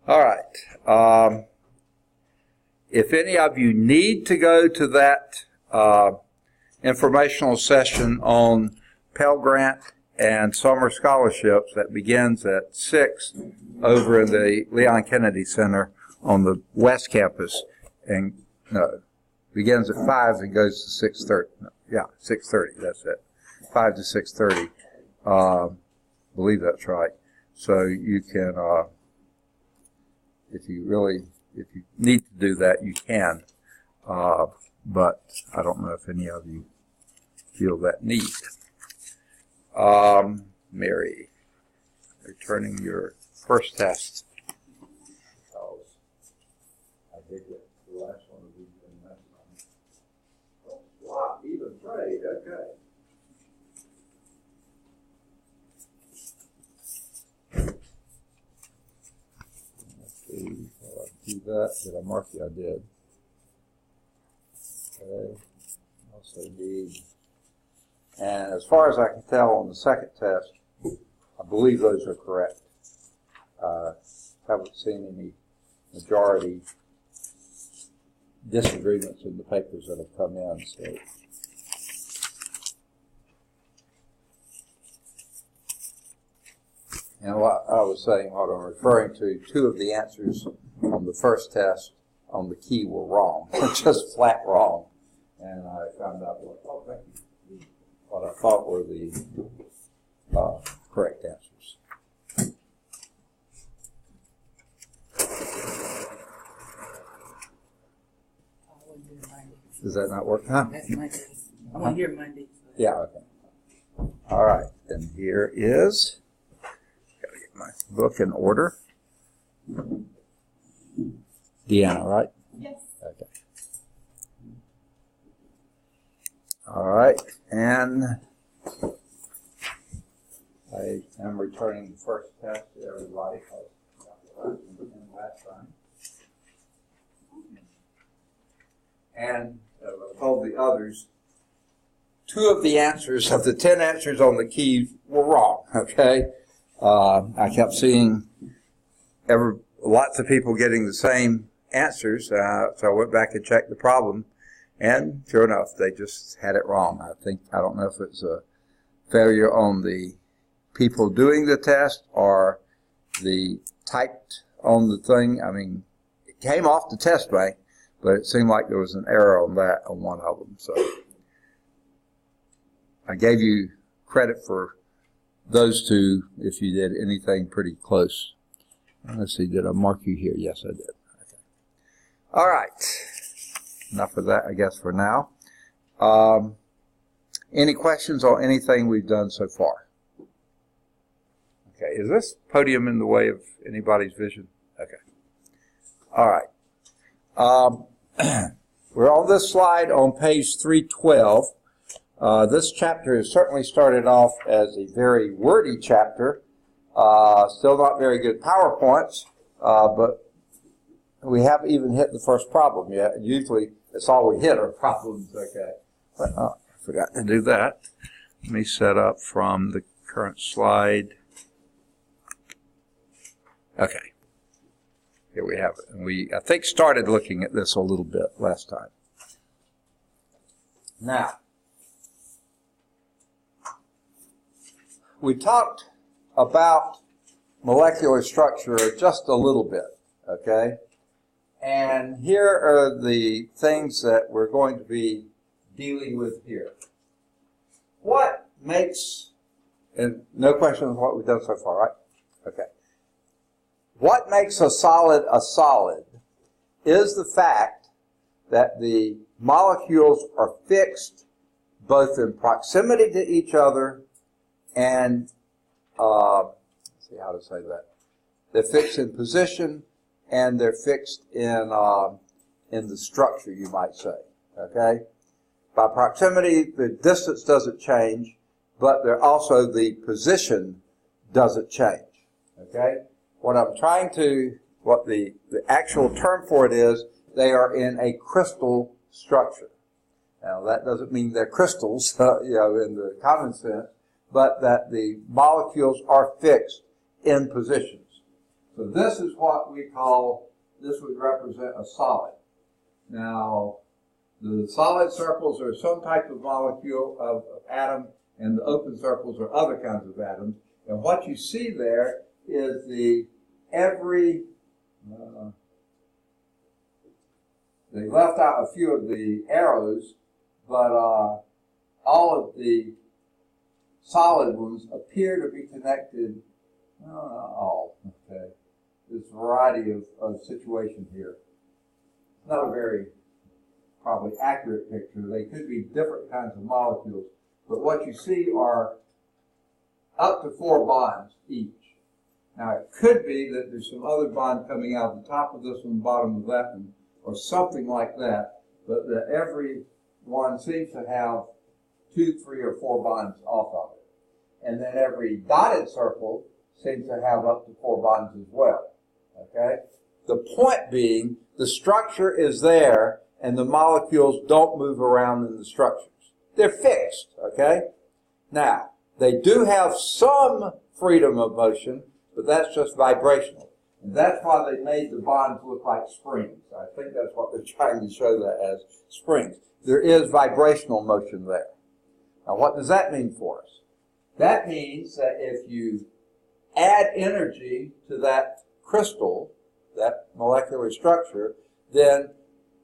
All right. If any of you need to go to that informational session on Pell Grant and summer scholarships that begins at 6 over in the Leon Kennedy Center on the West Campus, and no, begins at 5 and goes to 6:30. Yeah, 6:30. That's it. 5 to 6:30. Believe that's right. So you can, if you need to do that, you can. But I don't know if any of you feel that need. Mary, returning your first test. I did get the last one of these in that one. Oh, wow, even trade, okay. Let's see, how I do that. Did I mark it? I did. Okay. Also need. And as far as I can tell on the second test, I believe those are correct. Haven't seen any majority disagreements in the papers that have come in. So. And what I was saying, what I'm referring to, 2 of the answers on the first test on the key were wrong, just flat wrong. And I found out, oh, thank you, what I thought were the correct answers. Does that not work? Huh? That's Monday. I'm on here Monday. Yeah, okay. All right, and here is, got to get my book in order. Deanna, right? Yes. Okay. All right, and I am returning the first test to everybody. Last time. And I told the others, 2 of the answers, of the 10 answers on the key, were wrong, okay? I kept seeing lots of people getting the same answers, so I went back and checked the problem, and sure enough, they just had it wrong. I don't know if it's a failure on the people doing the test or the typed on the thing. I mean, it came off the test bank, but it seemed like there was an error on that on one of them. So I gave you credit for those 2 if you did anything pretty close. Let's see, did I mark you here? Yes, I did. Okay. All right. Enough of that, I guess, for now. Any questions on anything we've done so far? Okay, is this podium in the way of anybody's vision? Okay. All right. We're on this slide on page 312. This chapter has certainly started off as a very wordy chapter. Still not very good PowerPoints, but we haven't even hit the first problem yet. Usually that's all we hit are problems. Okay. But, I forgot to do that. Let me set up from the current slide. Okay. Here we have it. And we, I think, started looking at this a little bit last time. Now, we talked about molecular structure just a little bit, okay? And here are the things that we're going to be dealing with here. What makes, and no question on what we've done so far, right? Okay. What makes a solid is the fact that the molecules are fixed both in proximity to each other and, let's see how to say that. They're fixed in position and they're fixed in the structure, you might say, okay? By proximity, the distance doesn't change, but also the position doesn't change, okay? What I'm trying to, what the actual term for it is, they are in a crystal structure. Now, that doesn't mean they're crystals, in the common sense, but that the molecules are fixed in positions. So this is what we call, this would represent a solid. Now, the solid circles are some type of molecule of atom, and the open circles are other kinds of atoms. And what you see there is they left out a few of the arrows, but all of the solid ones appear to be connected. Not all, okay. There's a variety of situation here. Not a very probably accurate picture. They could be different kinds of molecules, but what you see are up to 4 bonds each. Now it could be that there's some other bond coming out of the top of this one, bottom of that one, or something like that, but that every one seems to have 2, 3, or 4 bonds off of it. And then every dotted circle seems to have up to 4 bonds as well. Okay? The point being, the structure is there, and the molecules don't move around in the structures. They're fixed, okay? Now, they do have some freedom of motion, but that's just vibrational. And that's why they made the bonds look like springs. I think that's what they're trying to show that as, springs. There is vibrational motion there. Now, what does that mean for us? That means that if you add energy to that crystal, that molecular structure, then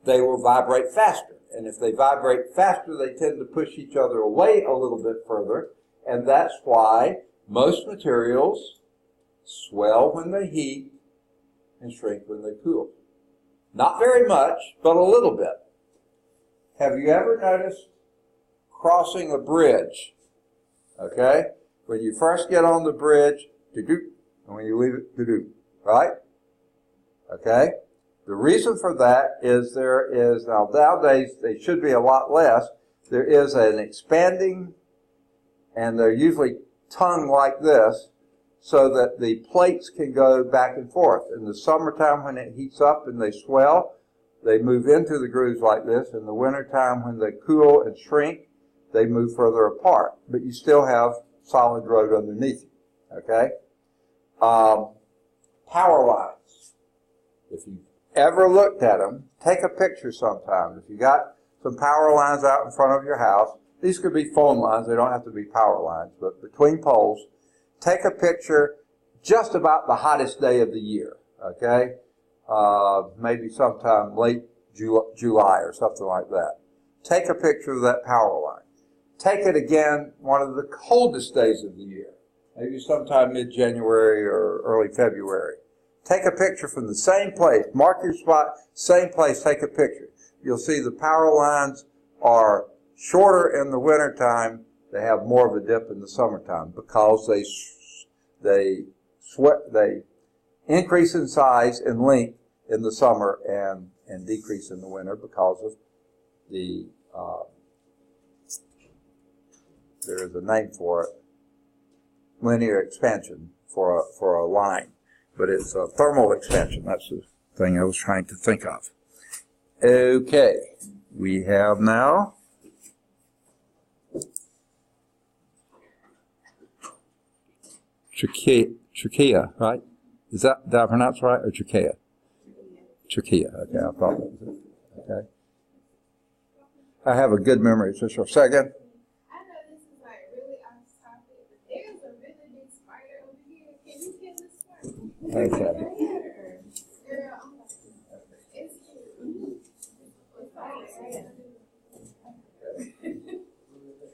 they will vibrate faster. And if they vibrate faster, they tend to push each other away a little bit further. And that's why most materials swell when they heat and shrink when they cool. Not very much, but a little bit. Have you ever noticed crossing a bridge? Okay? When you first get on the bridge, do-do, and when you leave it, do-do. Right? Okay? The reason for that is there is, now nowadays they should be a lot less, there is an expanding, and they're usually tongue like this, so that the plates can go back and forth. In the summertime when it heats up and they swell, they move into the grooves like this. In the wintertime when they cool and shrink, they move further apart. But you still have solid road underneath you. Okay? Power lines. If you've ever looked at them, take a picture sometime. If you got some power lines out in front of your house, these could be phone lines, they don't have to be power lines, but between poles, take a picture just about the hottest day of the year, okay? Maybe sometime late July or something like that. Take a picture of that power line. Take it again one of the coldest days of the year, maybe sometime mid-January or early February. Take a picture from the same place. Mark your spot, same place, take a picture. You'll see the power lines are shorter in the wintertime. They have more of a dip in the summertime because they increase in size and length in the summer and decrease in the winter because of the, there is a name for it, linear expansion for a line. But it's a thermal expansion. That's the thing I was trying to think of. Okay, we have now trachea, right? Did I pronounce right, or trachea? Trachea, okay, I thought that was it. Okay. I have a good memory. Just for a second. I know this is like really off topic, but there's a really big spider over here. Can you kill this spider? Okay.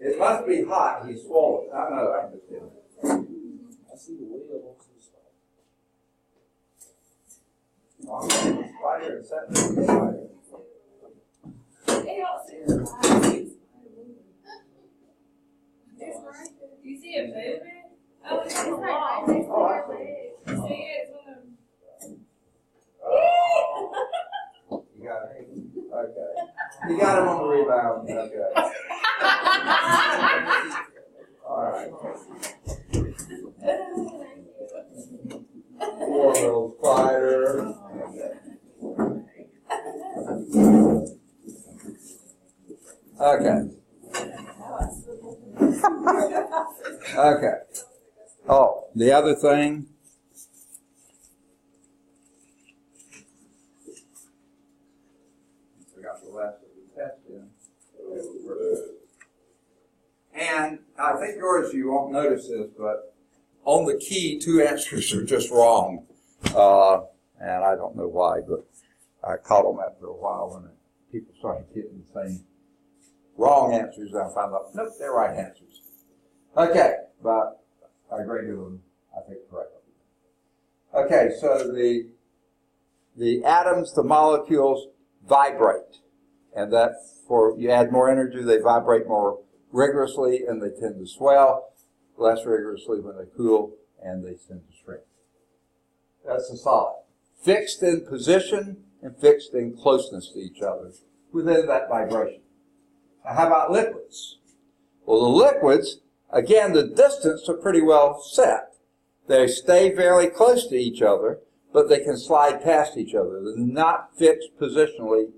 It must be hot. He's swollen. I know. I understand. I see the wheel. I'm going to spider and set the spider. You see it moving? Oh, it's like right next to your leg. See it? You got it. Okay. You got him on the rebound. Okay. All right. Poor little spider. Okay. Okay. Oh, the other thing the last of the test in. And I think yours, you won't notice this, but on the key, 2 answers are just wrong. And I don't know why, but I caught them after a while when people started getting the same wrong answers. I found out, nope, they're right answers. Okay, but I graded them, I think, correctly. Okay, so the atoms, the molecules vibrate. And that for you add more energy, they vibrate more rigorously and they tend to swell, less rigorously when they cool, and they tend to shrink. That's a solid. Fixed in position and fixed in closeness to each other within that vibration. Now, how about liquids? Well, the liquids, again, the distance are pretty well set. They stay very close to each other, but they can slide past each other. They're not fixed positionally,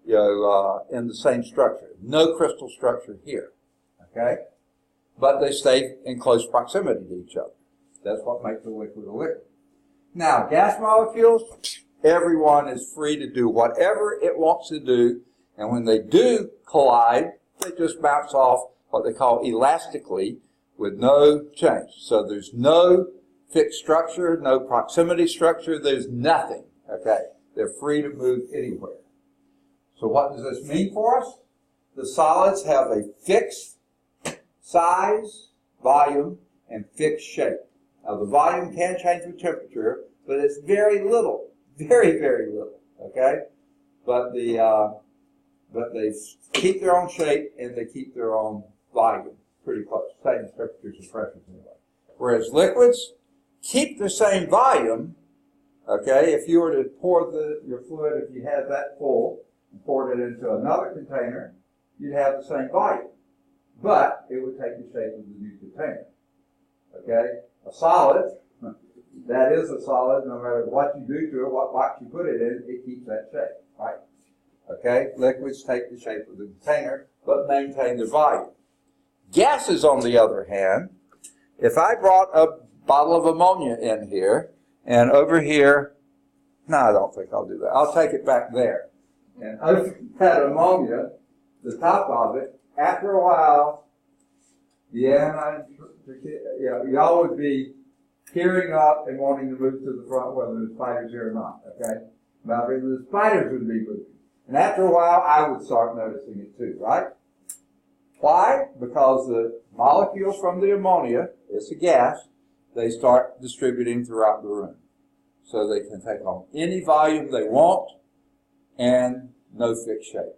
in the same structure. No crystal structure here, okay? But they stay in close proximity to each other. That's what makes a liquid a liquid. Now, gas molecules, everyone is free to do whatever it wants to do, and when they do collide, they just bounce off what they call elastically with no change. So there's no fixed structure, no proximity structure, there's nothing, okay? They're free to move anywhere. So what does this mean for us? The solids have a fixed size, volume, and fixed shape. Now the volume can change with temperature, but it's very little, very, very little, okay? But they keep their own shape and they keep their own volume pretty close, same temperatures and pressures anyway. Whereas liquids keep the same volume, okay? If you were to pour your fluid, if you had that full and poured it into another container, you'd have the same volume, but it would take the shape of the new container, okay? A solid, that is a solid, no matter what you do to it, what box you put it in, it keeps that shape, right? Okay, liquids take the shape of the container, but maintain their volume. Gases, on the other hand, if I brought a bottle of ammonia in here, and over here, no, I don't think I'll do that. I'll take it back there. And over that ammonia, the top of it, after a while, y'all would be gearing up and wanting to move to the front, whether the spider's here or not, okay? Now, the spiders would be moving. And after a while, I would start noticing it too, right? Why? Because the molecules from the ammonia, it's a gas, they start distributing throughout the room. So they can take on any volume they want and no fixed shape,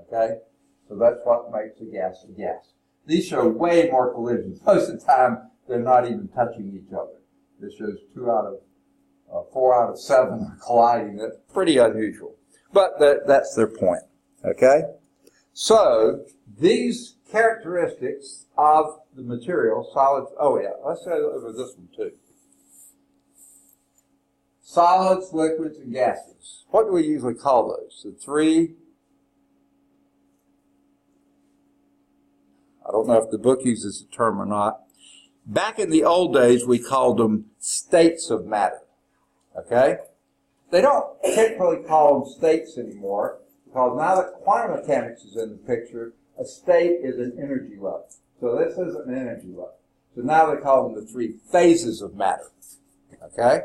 okay? So that's what makes a gas a gas. These show way more collisions. Most of the time, they're not even touching each other. This shows 4 out of 7 are colliding. That's pretty unusual. But that's their point, okay? So these characteristics of the material, solids, oh yeah, let's go over this one too. Solids, liquids, and gases. What do we usually call those? The three, I don't know if the book uses the term or not. Back in the old days, we called them states of matter, okay? They don't typically call them states anymore because now that quantum mechanics is in the picture, a state is an energy level. So this isn't an energy level. So now they call them the 3 phases of matter, okay?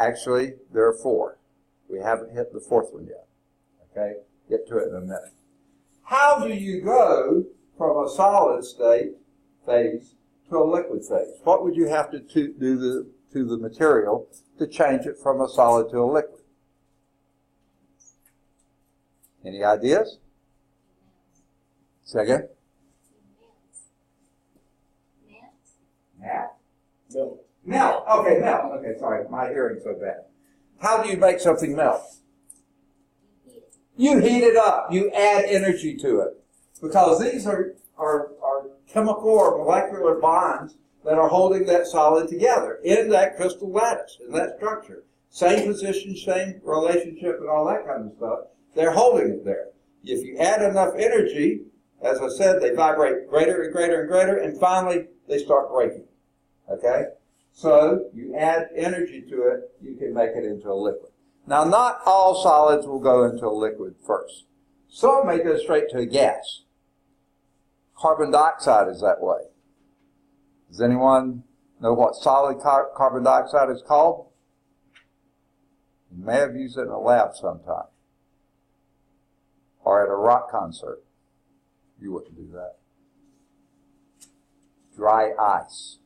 Actually, there are 4. We haven't hit the 4th one yet, okay? Get to it in a minute. How do you go from a solid state phase to a liquid phase? What would you have to do to the material to change it from a solid to a liquid? Any ideas? Second? Melt. Melt. Okay, melt. Okay, sorry, my hearing's so bad. How do you make something melt? You heat it up. You add energy to it. Because these are chemical or molecular bonds that are holding that solid together in that crystal lattice, in that structure. Same position, same relationship, and all that kind of stuff. They're holding it there. If you add enough energy, as I said, they vibrate greater and greater and greater, and finally they start breaking. Okay? So you add energy to it, you can make it into a liquid. Now, not all solids will go into a liquid first. Some may go straight to a gas. Carbon dioxide is that way. Does anyone know what solid carbon dioxide is called? You may have used it in a lab sometime. Or at a rock concert. You wouldn't do that. Dry ice.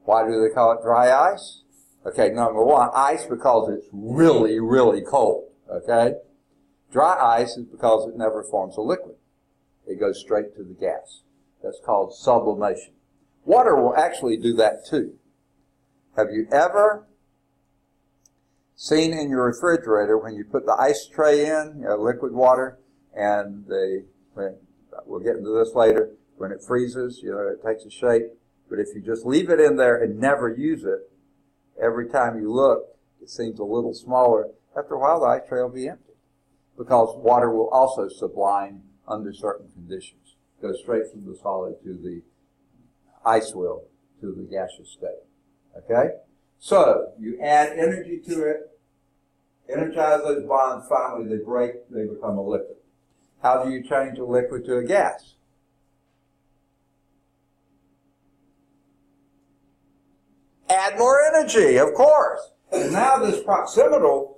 Why do they call it dry ice? Okay, number one, ice because it's really, really cold. Okay? Dry ice is because it never forms a liquid. It goes straight to the gas. That's called sublimation. Water will actually do that too. Have you ever seen in your refrigerator when you put the ice tray in, liquid water, and we'll get into this later, when it freezes, it takes a shape. But if you just leave it in there and never use it, every time you look, it seems a little smaller. After a while, the ice tray will be empty because water will also sublime under certain conditions. Go straight from the solid to the ice will to the gaseous state. Okay? So, you add energy to it, energize those bonds, finally they break, they become a liquid. How do you change a liquid to a gas? Add more energy, of course. And now this proximal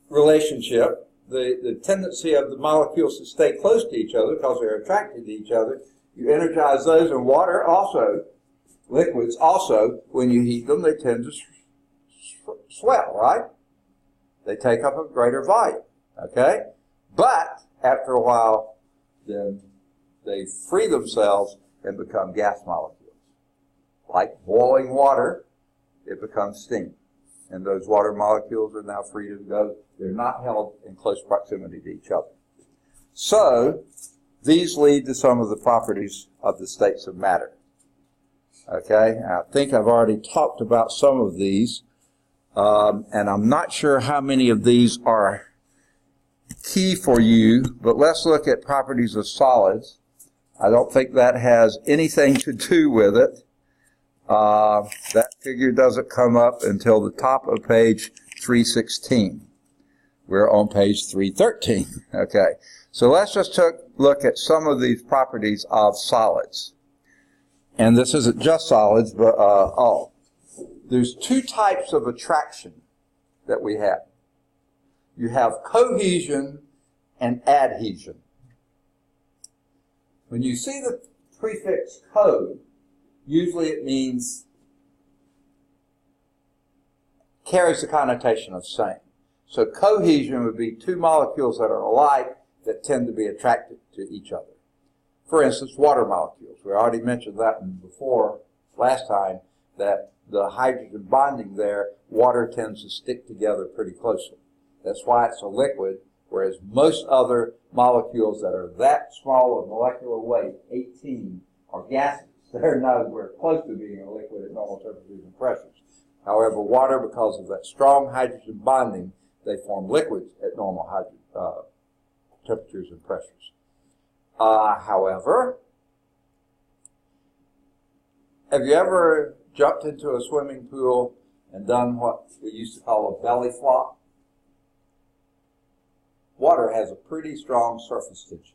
relationship, the tendency of the molecules to stay close to each other because they're attracted to each other, you energize those, and water also, liquids also, when you heat them, they tend to swell, right? They take up a greater volume, okay? But after a while, then they free themselves and become gas molecules. Like boiling water, it becomes steam. And those water molecules are now free to go. They're not held in close proximity to each other. So, these lead to some of the properties of the states of matter. Okay, I think I've already talked about some of these, and I'm not sure how many of these are key for you, but let's look at properties of solids. I don't think that has anything to do with it. That figure doesn't come up until the top of page 316. We're on page 313. Okay, so let's just look at some of these properties of solids. And this isn't just solids, but all. There's two types of attraction that we have. You have cohesion and adhesion. When you see the prefix co, usually it means, carries the connotation of same. So cohesion would be two molecules that are alike that tend to be attracted to each other. For instance, water molecules. We already mentioned that before last time, that the hydrogen bonding there, water tends to stick together pretty closely. That's why it's a liquid, whereas most other molecules that are that small of molecular weight, 18, are gases. They're nowhere close to being a liquid at normal temperatures and pressures. However, water, because of that strong hydrogen bonding, they form liquids at normal temperatures and pressures. However, have you ever jumped into a swimming pool and done what we used to call a belly flop? Water has a pretty strong surface tension.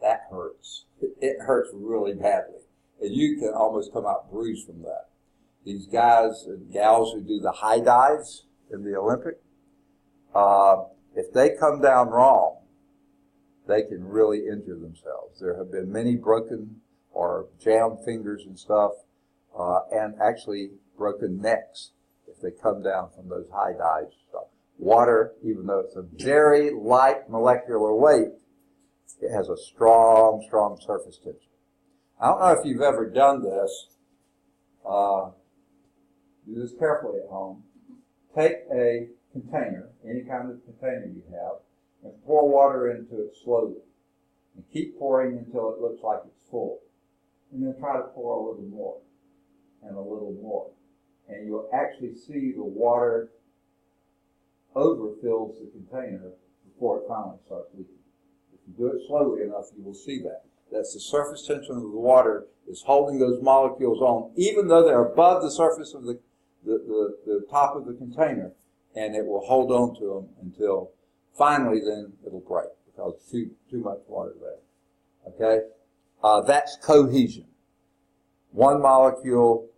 That hurts. It hurts really badly. And you can almost come out bruised from that. These guys and gals who do the high dives in the Olympic, if they come down wrong, they can really injure themselves. There have been many broken or jammed fingers and stuff, and actually broken necks if they come down from those high dives. So water, even though it's a very light molecular weight, it has a strong, strong surface tension. I don't know if you've ever done this. Do this carefully at home. Take a container, any kind of container you have, and pour water into it slowly. And keep pouring until it looks like it's full. And then try to pour a little more and a little more. And you'll actually see the water overfills the container before it finally starts leaking. If you do it slowly enough, you will see that. That's the surface tension of the water is holding those molecules on, even though they're above the surface of the top of the container, and it will hold on to them until finally then it'll break. because too much water there. Okay? That's cohesion. One molecule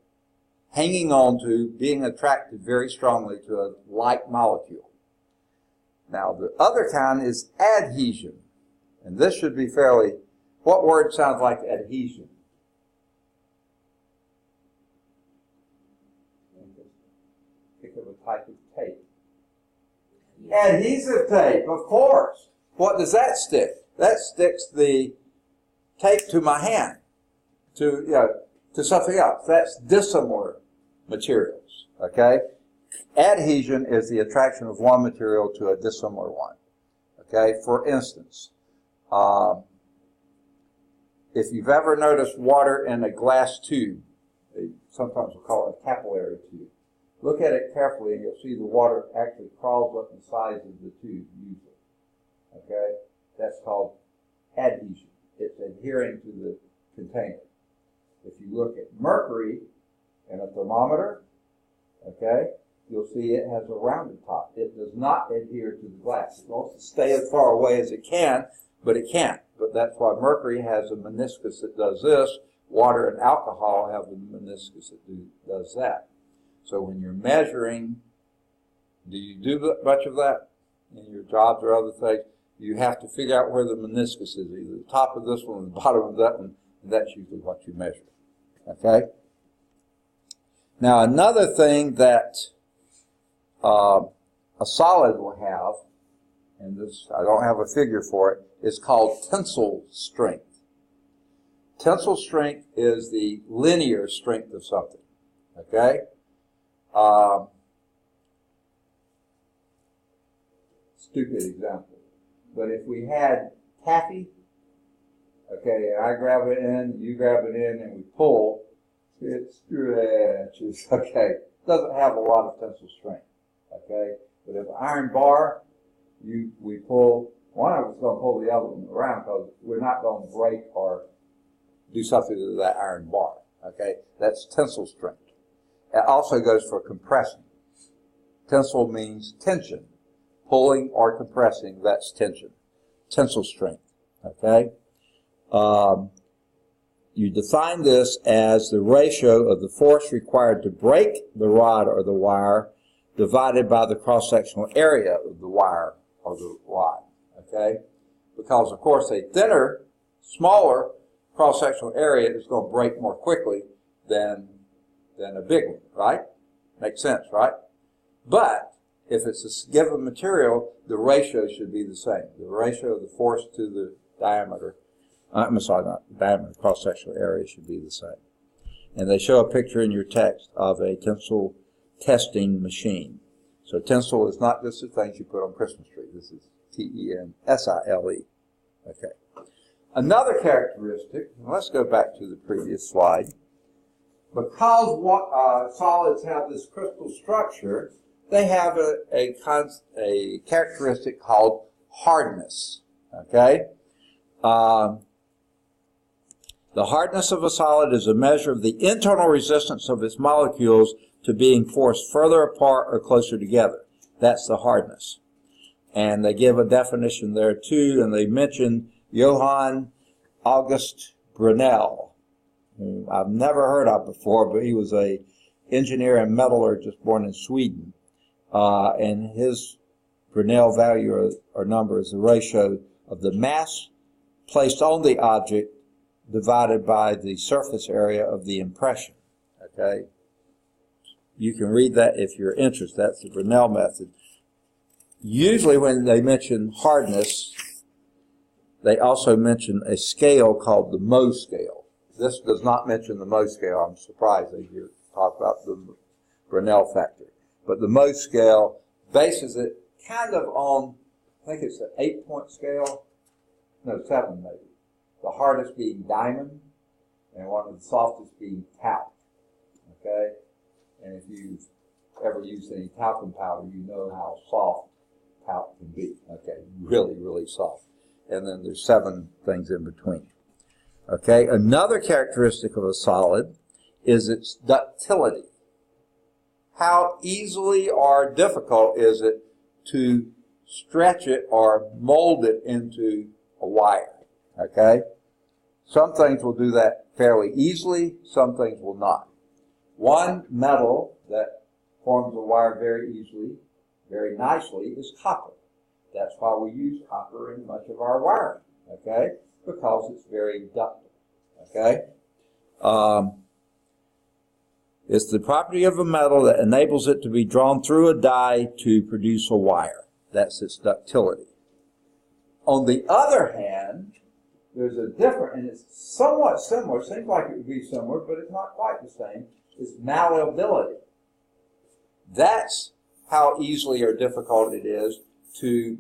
hanging on to, being attracted very strongly to a like molecule. Now, the other kind is adhesion. And this should be fairly, what word sounds like adhesion? Think of a type of tape. Adhesive tape, of course. What does that stick? That sticks the tape to my hand, to something else. That's dissimilar materials, okay? Adhesion is the attraction of one material to a dissimilar one, okay? For instance, if you've ever noticed water in a glass tube, sometimes we'll call it a capillary tube, look at it carefully and you'll see the water actually crawls up the sides of the tube usually, okay? That's called adhesion. It's adhering to the container. If you look at mercury in a thermometer, okay, you'll see it has a rounded top. It does not adhere to the glass. It wants to stay as far away as it can, but it can't. But that's why mercury has a meniscus that does this. Water and alcohol have a meniscus that does that. So when you're measuring, do you do much of that in your jobs or other things? You have to figure out where the meniscus is, either the top of this one or the bottom of that one, and that's usually what you measure. Okay? Now, another thing that a solid will have, and this I don't have a figure for it, is called tensile strength. Tensile strength is the linear strength of something. Okay? Stupid example. But if we had taffy, okay, I grab it in, you grab it in, and we pull, it stretches, okay. Doesn't have a lot of tensile strength, okay. But if iron bar, we pull, one of us is going to pull the other one around because we're not going to break or do something to that iron bar, okay. That's tensile strength. It also goes for compressing. Tensile means tension. Pulling or compressing, that's tension. Tensile strength, okay? You define this as the ratio of the force required to break the rod or the wire divided by the cross-sectional area of the wire or the rod, okay? Because, of course, a thinner, smaller cross-sectional area is going to break more quickly than a big one, right? Makes sense, right? But if it's a given material, the ratio should be the same. The ratio of the force to the diameter, I'm sorry, not the diameter, cross-sectional area should be the same. And they show a picture in your text of a tensile testing machine. So tensile is not just the things you put on Christmas tree. This is T-E-N-S-I-L-E. Okay. Another characteristic, let's go back to the previous slide. Because solids have this crystal structure, they have a characteristic called hardness, okay? The hardness of a solid is a measure of the internal resistance of its molecules to being forced further apart or closer together. That's the hardness. And they give a definition there too, and they mention Johann August Brunel, whom I've never heard of before, but he was an engineer and metallurgist born in Sweden. And his Brunel value or number is the ratio of the mass placed on the object divided by the surface area of the impression. Okay? You can read that if you're interested. That's the Brunel method. Usually when they mention hardness, they also mention a scale called the Mohs scale. This does not mention the Mohs scale. I'm surprised that you talk about the Brunel factor. But the Mohs scale bases it kind of on, I think it's an 8-point scale. No, 7 maybe. The hardest being diamond, and one of the softest being talc. Okay? And if you've ever used any talcum powder, you know how soft talc can be. Okay? Really, really soft. And then there's 7 things in between. Okay? Another characteristic of a solid is its ductility. How easily or difficult is it to stretch it or mold it into a wire, okay? Some things will do that fairly easily, some things will not. One metal that forms a wire very easily, very nicely, is copper. That's why we use copper in much of our wiring, okay? Because it's very ductile, okay? It's the property of a metal that enables it to be drawn through a die to produce a wire. That's its ductility. On the other hand, there's a different, and it's somewhat similar, seems like it would be similar, but it's not quite the same, is malleability. That's how easily or difficult it is to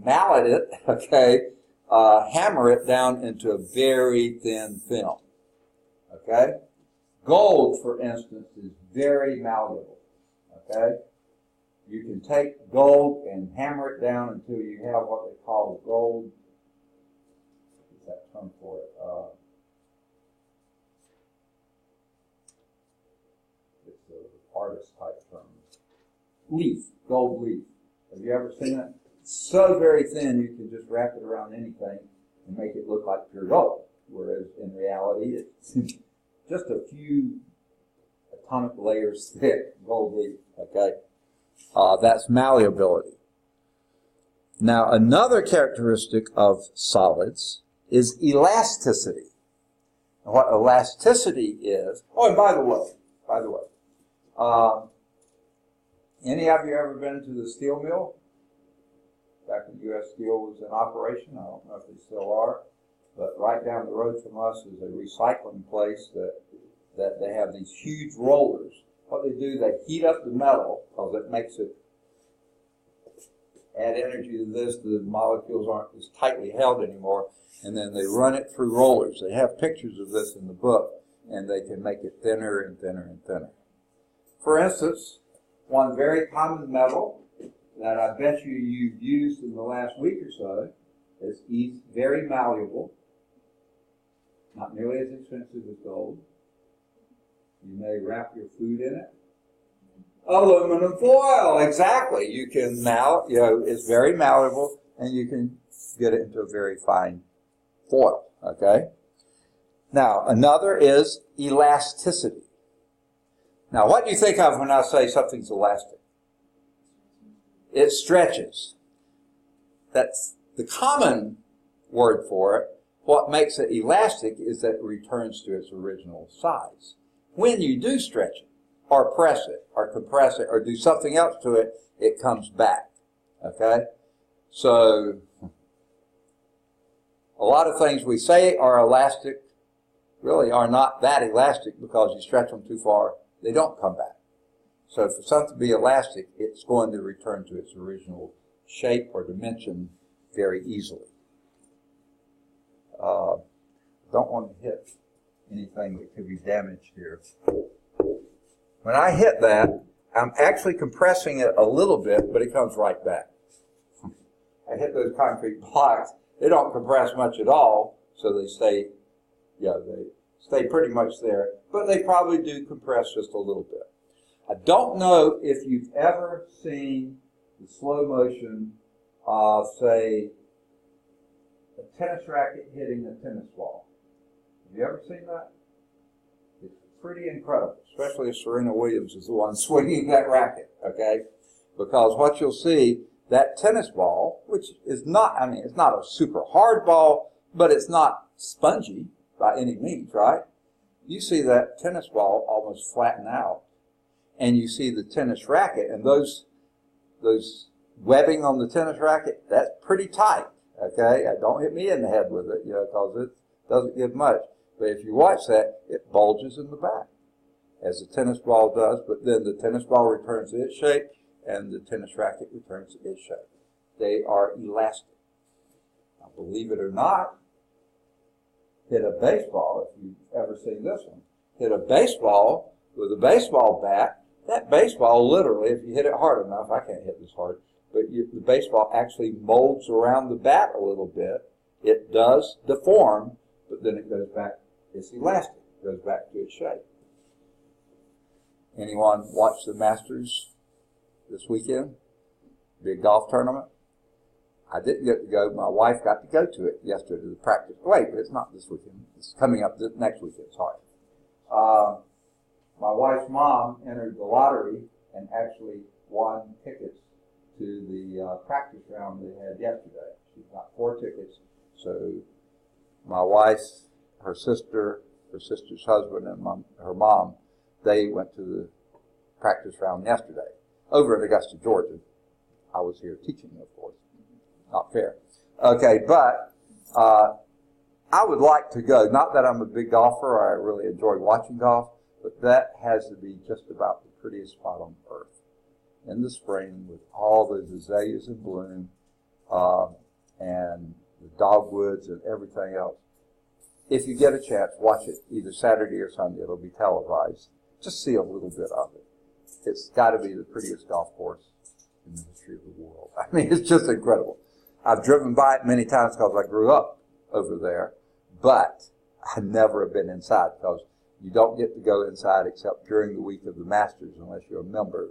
mallet it, okay, hammer it down into a very thin film, okay? Gold, for instance, is very malleable, okay? You can take gold and hammer it down until you have what they call gold, what's that term for it? It's an artist type term. Leaf, gold leaf. Have you ever seen it? It's so very thin you can just wrap it around anything and make it look like pure gold. Whereas in reality, it's just a few atomic layers thick gold leaf, okay? That's malleability. Now, another characteristic of solids is elasticity. And what elasticity is, oh, and by the way, any of you ever been to the steel mill? Back when U.S. Steel was in operation, I don't know if they still are, but right down the road from us is a recycling place that they have these huge rollers. What they do, they heat up the metal because it makes it add energy to this. The molecules aren't as tightly held anymore, and then they run it through rollers. They have pictures of this in the book, and they can make it thinner and thinner and thinner. For instance, one very common metal that I bet you've used in the last week or so is very malleable, not nearly as expensive as gold. You may wrap your food in it. Aluminum foil, exactly. You can it's very malleable, and you can get it into a very fine foil, okay? Now, another is elasticity. Now, what do you think of when I say something's elastic? It stretches. That's the common word for it. What makes it elastic is that it returns to its original size. When you do stretch it, or press it, or compress it, or do something else to it, it comes back, okay? So, a lot of things we say are elastic really are not that elastic because you stretch them too far, they don't come back. So for something to be elastic, it's going to return to its original shape or dimension very easily. Don't want to hit anything that could be damaged here. When I hit that, I'm actually compressing it a little bit, but it comes right back. I hit those concrete blocks. They don't compress much at all, so they stay pretty much there, but they probably do compress just a little bit. I don't know if you've ever seen the slow motion of, say, a tennis racket hitting a tennis ball. Have you ever seen that? It's pretty incredible, especially if Serena Williams is the one swinging that racket, okay? Because what you'll see, that tennis ball, which is not, it's not a super hard ball, but it's not spongy by any means, right? You see that tennis ball almost flatten out, and you see the tennis racket, and those webbing on the tennis racket, that's pretty tight, okay? Don't hit me in the head with it, because it doesn't give much. But if you watch that, it bulges in the back, as the tennis ball does, but then the tennis ball returns to its shape, and the tennis racket returns to its shape. They are elastic. Now, believe it or not, hit a baseball, if you've ever seen this one, hit a baseball with a baseball bat, that baseball literally, if you hit it hard enough, I can't hit this hard, but the baseball actually molds around the bat a little bit. It does deform, but then it goes back, it's elastic, it goes back to its shape. Anyone watch the Masters this weekend? big golf tournament. I didn't get to go. My wife got to go to it yesterday to the practice. Wait, it's not this weekend. It's coming up next weekend. Sorry. My wife's mom entered the lottery and actually won tickets to the practice round they had yesterday. She got 4 tickets. So my wife, her sister's husband, and her mom, they went to the practice round yesterday over in Augusta, Georgia. I was here teaching, of course. Not fair. Okay, but I would like to go. Not that I'm a big golfer. I really enjoy watching golf, but that has to be just about the prettiest spot on earth. In the spring with all the azaleas in bloom and the dogwoods and everything else. If you get a chance, watch it either Saturday or Sunday. It'll be televised. Just see a little bit of it. It's got to be the prettiest golf course in the history of the world. I mean, it's just incredible. I've driven by it many times because I grew up over there, but I never have been inside because you don't get to go inside except during the week of the Masters unless you're a member.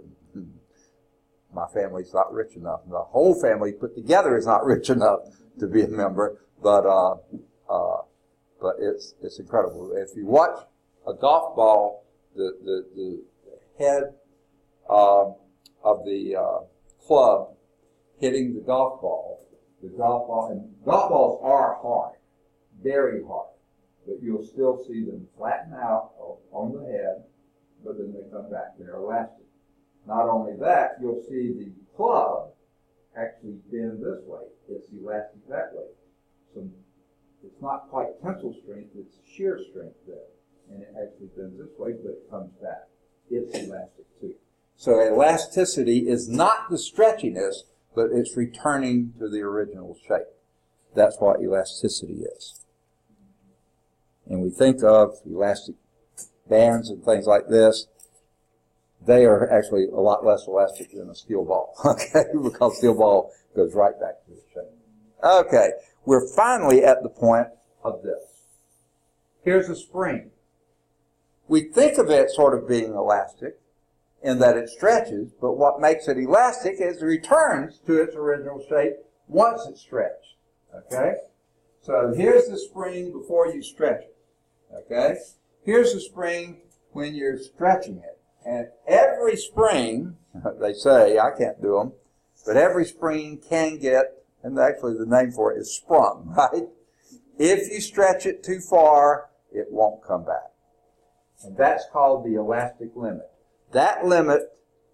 My family's not rich enough. The whole family put together is not rich enough to be a member, but it's incredible. If you watch a golf ball, the head of the club hitting the golf ball, and golf balls are hard, very hard, but you'll still see them flatten out on the head, but then they come back. They're elastic. Not only that, you'll see the club actually bend this way. It's elastic that way. So it's not quite tensile strength, it's shear strength there. And it actually bends this way, but it comes back. It's elastic too. So elasticity is not the stretchiness, but it's returning to the original shape. That's what elasticity is. And we think of elastic bands and things like this. They are actually a lot less elastic than a steel ball, okay? Because steel ball goes right back to the shape. Okay, we're finally at the point of this. Here's a spring. We think of it sort of being elastic in that it stretches, but what makes it elastic is it returns to its original shape once it's stretched, okay? So here's the spring before you stretch it, okay? Here's the spring when you're stretching it. And every spring, they say, I can't do them, but every spring can get, and actually the name for it is sprung, right? If you stretch it too far, it won't come back. And that's called the elastic limit. That limit,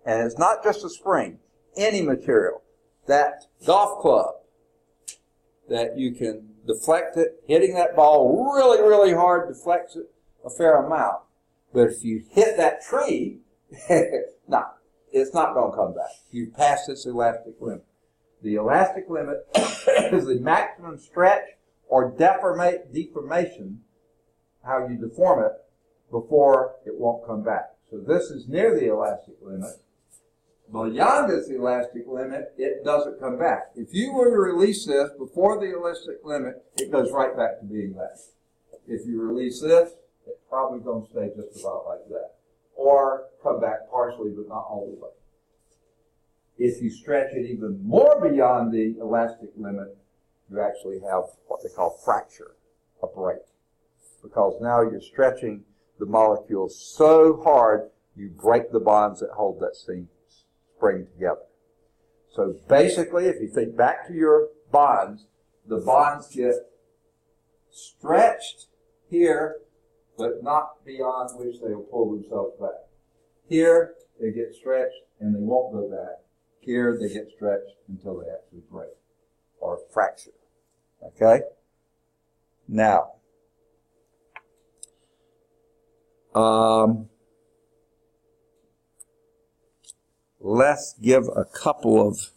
and it's not just a spring, any material, that golf club, that you can deflect it, hitting that ball really, really hard deflects it a fair amount. But if you hit that tree, no, it's not going to come back. You pass this elastic limit. The elastic limit is the maximum stretch or deformation, how you deform it, before it won't come back. So this is near the elastic limit. Beyond this elastic limit, it doesn't come back. If you were to release this before the elastic limit, it goes right back to being that. If you release this, it's probably going to stay just about like that. Or come back partially, but not all the way. If you stretch it even more beyond the elastic limit, you actually have what they call fracture, a break. Because now you're stretching the molecules so hard, you break the bonds that hold that spring together. So basically, if you think back to your bonds, the bonds get stretched here, but not beyond which they will pull themselves back. Here, they get stretched and they won't go back. Here, they get stretched until they actually break or fracture. Okay? Now, let's give a couple of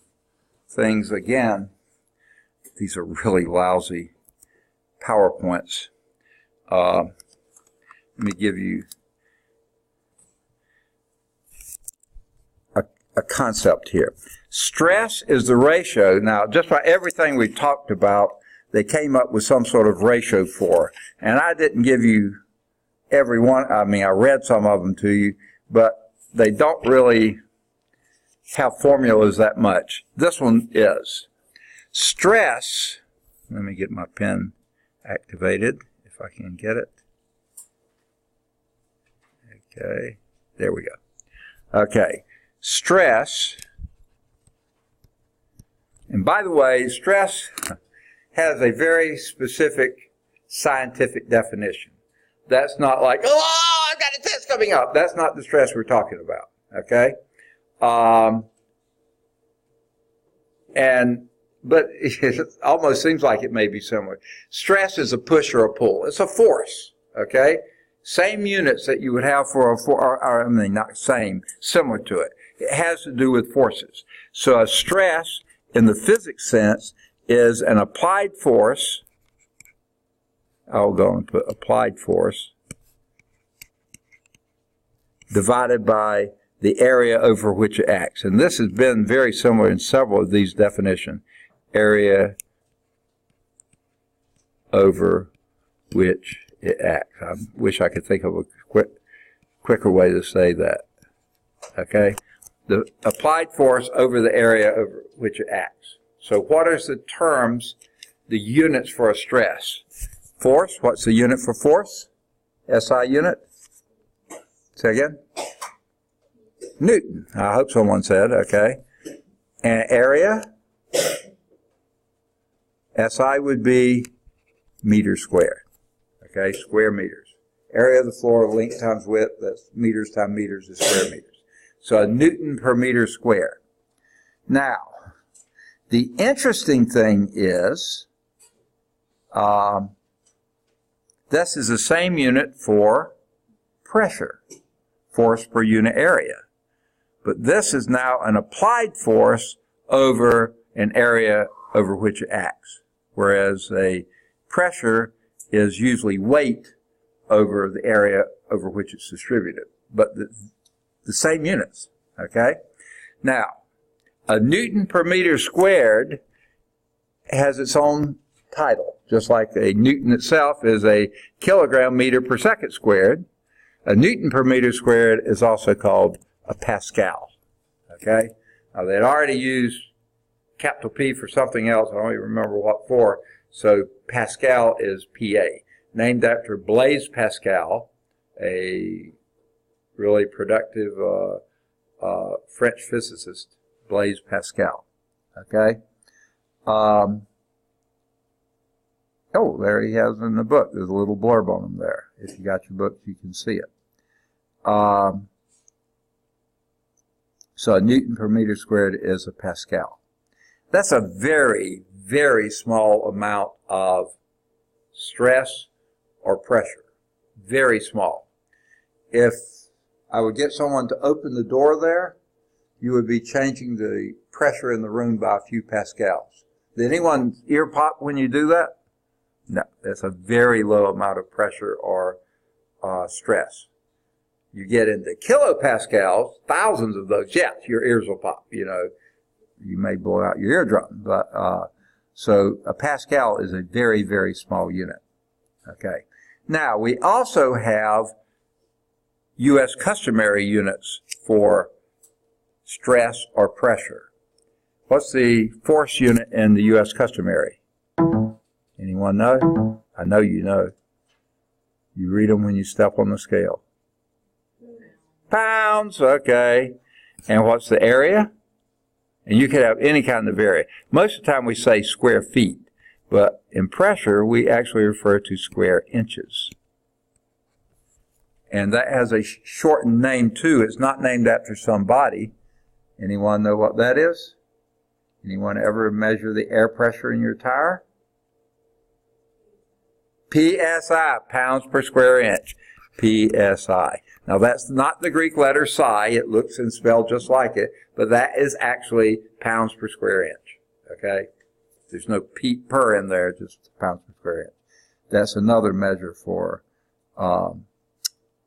things again. These are really lousy PowerPoints. Let me give you a concept here. Stress is the ratio. Now, just about everything we talked about, they came up with some sort of ratio for. And I didn't give you every one. I mean, I read some of them to you, but they don't really have formulas that much. This one is. Stress, let me get my pen activated if I can get it. Okay, there we go. Okay, stress, and by the way, stress has a very specific scientific definition. That's not like, oh, I've got a test coming up. That's not the stress we're talking about, okay? But it almost seems like it may be similar. Stress is a push or a pull. It's a force, okay? Same units that you would have for I mean, not same, similar to it. It has to do with forces. So a stress, in the physics sense, is an applied force. I'll go and put applied force divided by the area over which it acts. And this has been very similar in several of these definitions. Area over which it acts. I wish I could think of a quicker way to say that. Okay? The applied force over the area over which it acts. So what are the terms, the units for a stress? Force, what's the unit for force? SI unit? Say again? Newton. I hope someone said, okay. And area? SI would be meters squared. Okay, square meters. Area of the floor, length times width, that's meters times meters is square meters. So a Newton per meter squared. Now, the interesting thing is, this is the same unit for pressure, force per unit area. But this is now an applied force over an area over which it acts, whereas a pressure is usually weight over the area over which it's distributed, but the same units, okay? Now, a Newton per meter squared has its own title, just like a Newton itself is a kilogram meter per second squared. A Newton per meter squared is also called a Pascal, okay? Now, they'd already used capital P for something else, I don't even remember what for, so Pascal is PA, named after Blaise Pascal, a really productive French physicist, Blaise Pascal. Okay? Oh, there he has in the book. There's a little blurb on him there. If you got your book, you can see it. So a Newton per meter squared is a Pascal. That's a very, very small amount of stress or pressure. Very small. If I would get someone to open the door there, you would be changing the pressure in the room by a few pascals. Did anyone's ear pop when you do that? No, that's a very low amount of pressure or stress. You get into kilopascals, thousands of those, yes, your ears will pop, you know. You may blow out your eardrum, but so a Pascal is a very, very small unit. Okay. Now, we also have U.S. customary units for stress or pressure. What's the force unit in the U.S. customary? Anyone know? I know you know. You read them when you step on the scale. Pounds, okay. And what's the area? And you could have any kind of area. Most of the time we say square feet, but in pressure we actually refer to square inches. And that has a shortened name too. It's not named after somebody. Anyone know what that is? Anyone ever measure the air pressure in your tire? PSI, pounds per square inch. PSI. Now that's not the Greek letter psi. It looks and spelled just like it, but that is actually pounds per square inch. Okay? There's no P per in there, just pounds per square inch. That's another measure for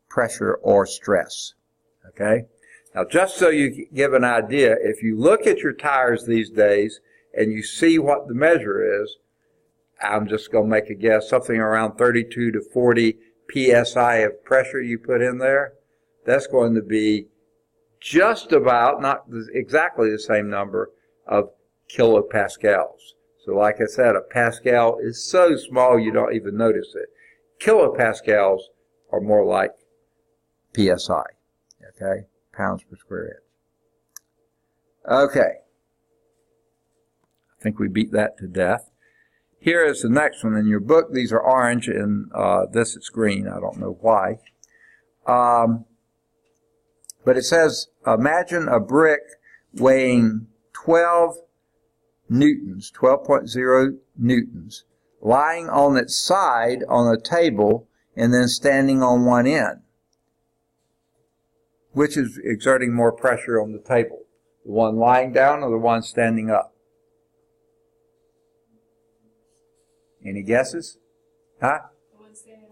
pressure or stress. Okay? Now just so you give an idea, if you look at your tires these days and you see what the measure is, I'm just going to make a guess, something around 32 to 40 PSI of pressure you put in there, that's going to be just about, not exactly the same number of kilopascals. So like I said, a pascal is so small you don't even notice it. Kilopascals are more like PSI, okay, pounds per square inch. Okay, I think we beat that to death. Here is the next one in your book. These are orange, and this is green. I don't know why. But it says, imagine a brick weighing 12 newtons, 12.0 newtons, lying on its side on a table and then standing on one end. Which is exerting more pressure on the table? The one lying down or the one standing up? Any guesses? Huh?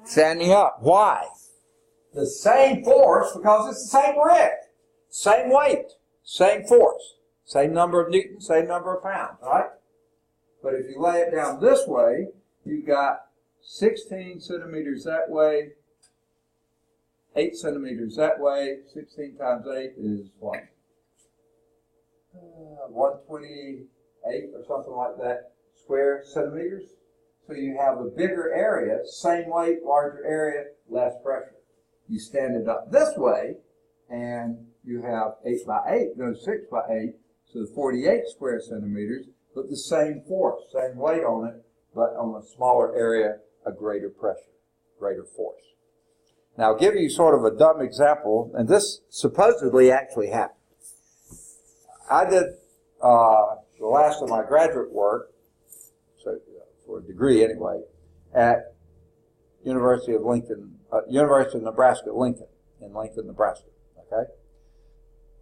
Standing up. Why? The same force, because it's the same brick. Same weight. Same force. Same number of newtons, same number of pounds, right? But if you lay it down this way, you've got 16 centimeters that way, 8 centimeters that way. 16 times 8 is what? 128 or something like that square centimeters. So you have a bigger area, same weight, larger area, less pressure. You stand it up this way, and you have 8 by 8, no, 6 by 8, so 48 square centimeters, but the same force, same weight on it, but on a smaller area, a greater pressure, greater force. Now, I'll give you sort of a dumb example, and this supposedly actually happened. I did the last of my graduate work, so for a degree anyway, at University of Nebraska, Lincoln, in Lincoln, Nebraska, okay?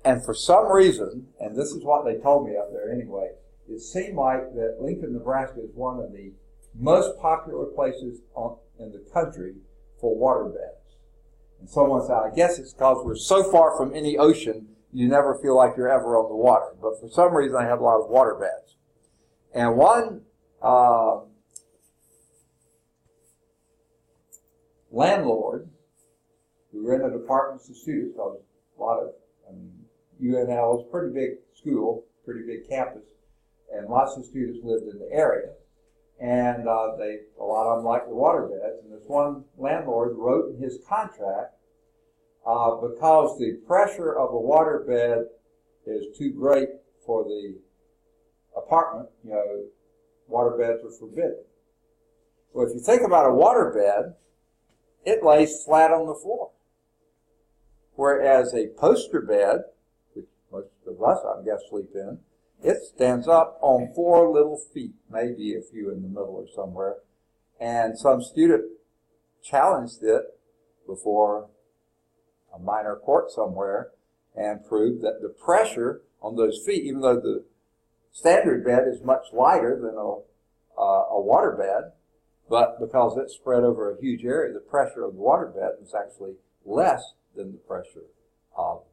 And for some reason, and this is what they told me up there anyway, it seemed like that Lincoln, Nebraska is one of the most popular places in the country for water beds. And someone said, I guess it's because we're so far from any ocean, you never feel like you're ever on the water. But for some reason, I have a lot of water beds. And one landlord who rented apartments to students, because a lot of, UNL is a pretty big school, pretty big campus, and lots of students lived in the area. And a lot of them liked the water beds. And this one landlord wrote in his contract, because the pressure of a water bed is too great for the apartment, water beds are forbidden. Well, if you think about a water bed, it lays flat on the floor. Whereas a poster bed, which most of us, I guess, sleep in, it stands up on 4 little feet, maybe a few in the middle or somewhere. And some student challenged it before a minor court somewhere and proved that the pressure on those feet, even though the standard bed is much lighter than a water bed, but because it's spread over a huge area, the pressure of the water bed was actually less than the pressure of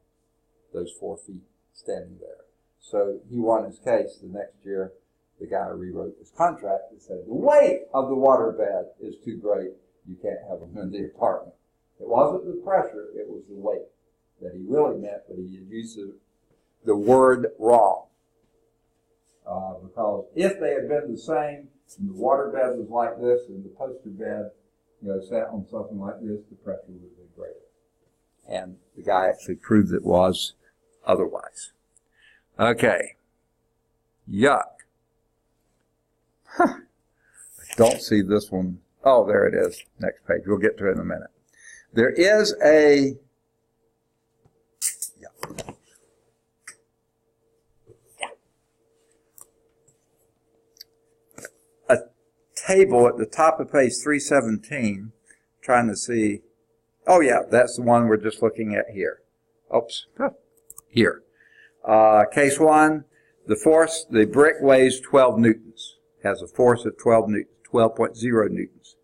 those 4 feet standing there. So he won his case. The next year, the guy rewrote his contract and said, the weight of the water bed is too great. You can't have them in the apartment. It wasn't the pressure, it was the weight that he really meant, but he used the word wrong. Because if they had been the same, and the water bed was like this, and the poster bed, sat on something like this, the pressure would have been greater. And the guy actually proved it was otherwise. Okay. Yuck. I don't see this one. Oh, there it is. Next page. We'll get to it in a minute. There is a table at the top of page 317, trying to see. Oh, yeah, that's the one we're just looking at here. Oops. Here. Case 1, the brick weighs 12 newtons, has a force of 12 newtons, 12.0 newtons.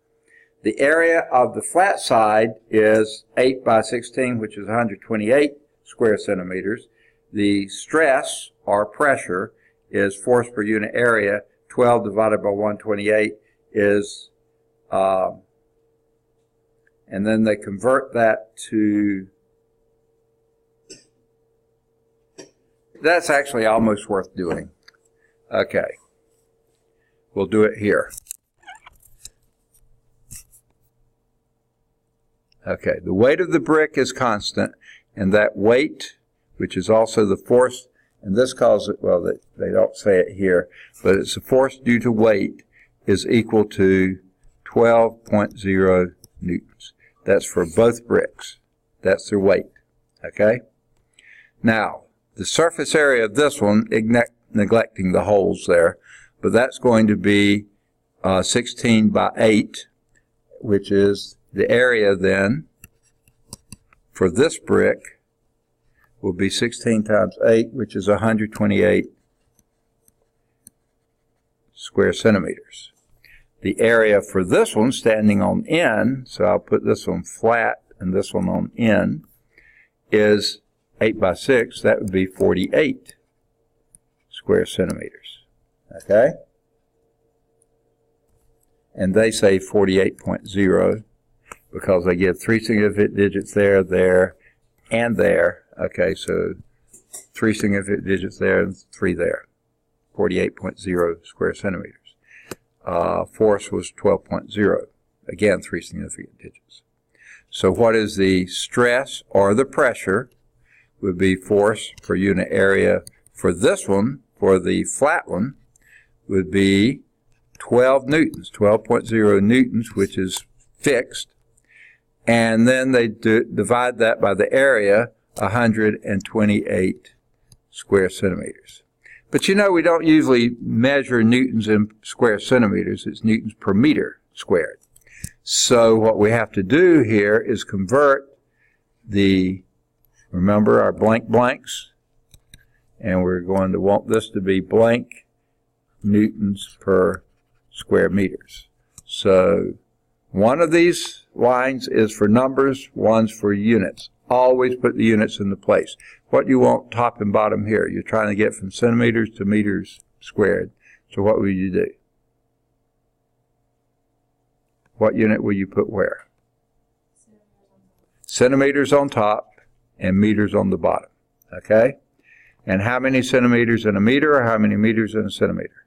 The area of the flat side is 8 by 16, which is 128 square centimeters. The stress, or pressure, is force per unit area. 12 divided by 128 is, and then they convert that to that's actually almost worth doing. Okay. We'll do it here. Okay, the weight of the brick is constant, and that weight, which is also the force, and this calls it, well, they don't say it here, but it's the force due to weight, is equal to 12.0 newtons. That's for both bricks. That's their weight. Okay? Now, the surface area of this one, neglecting the holes there, but that's going to be 16 by 8, which is the area then for this brick will be 16 times 8, which is 128 square centimeters. The area for this one standing on end, so I'll put this one flat and this one on end, is 8 by 6. That would be 48 square centimeters. Okay? And they say 48.0 because they give 3 significant digits there, there, and there. Okay, so 3 significant digits there and 3 there. 48.0 square centimeters. Force was 12.0. Again, 3 significant digits. So what is the stress or the pressure would be force per unit area for this one, for the flat one, would be 12 newtons, 12.0 newtons, which is fixed. And then they divide that by the area, 128 square centimeters. But you know, we don't usually measure newtons in square centimeters. It's newtons per meter squared. So what we have to do here is convert the, remember our blank blanks? And we're going to want this to be blank newtons per square meters. So one of these lines is for numbers, one's for units. Always put the units into place. What do you want top and bottom here? You're trying to get from centimeters to meters squared. So what will you do? What unit will you put where? Centimeters on top and meters on the bottom. Okay? And how many centimeters in a meter, or how many meters in a centimeter?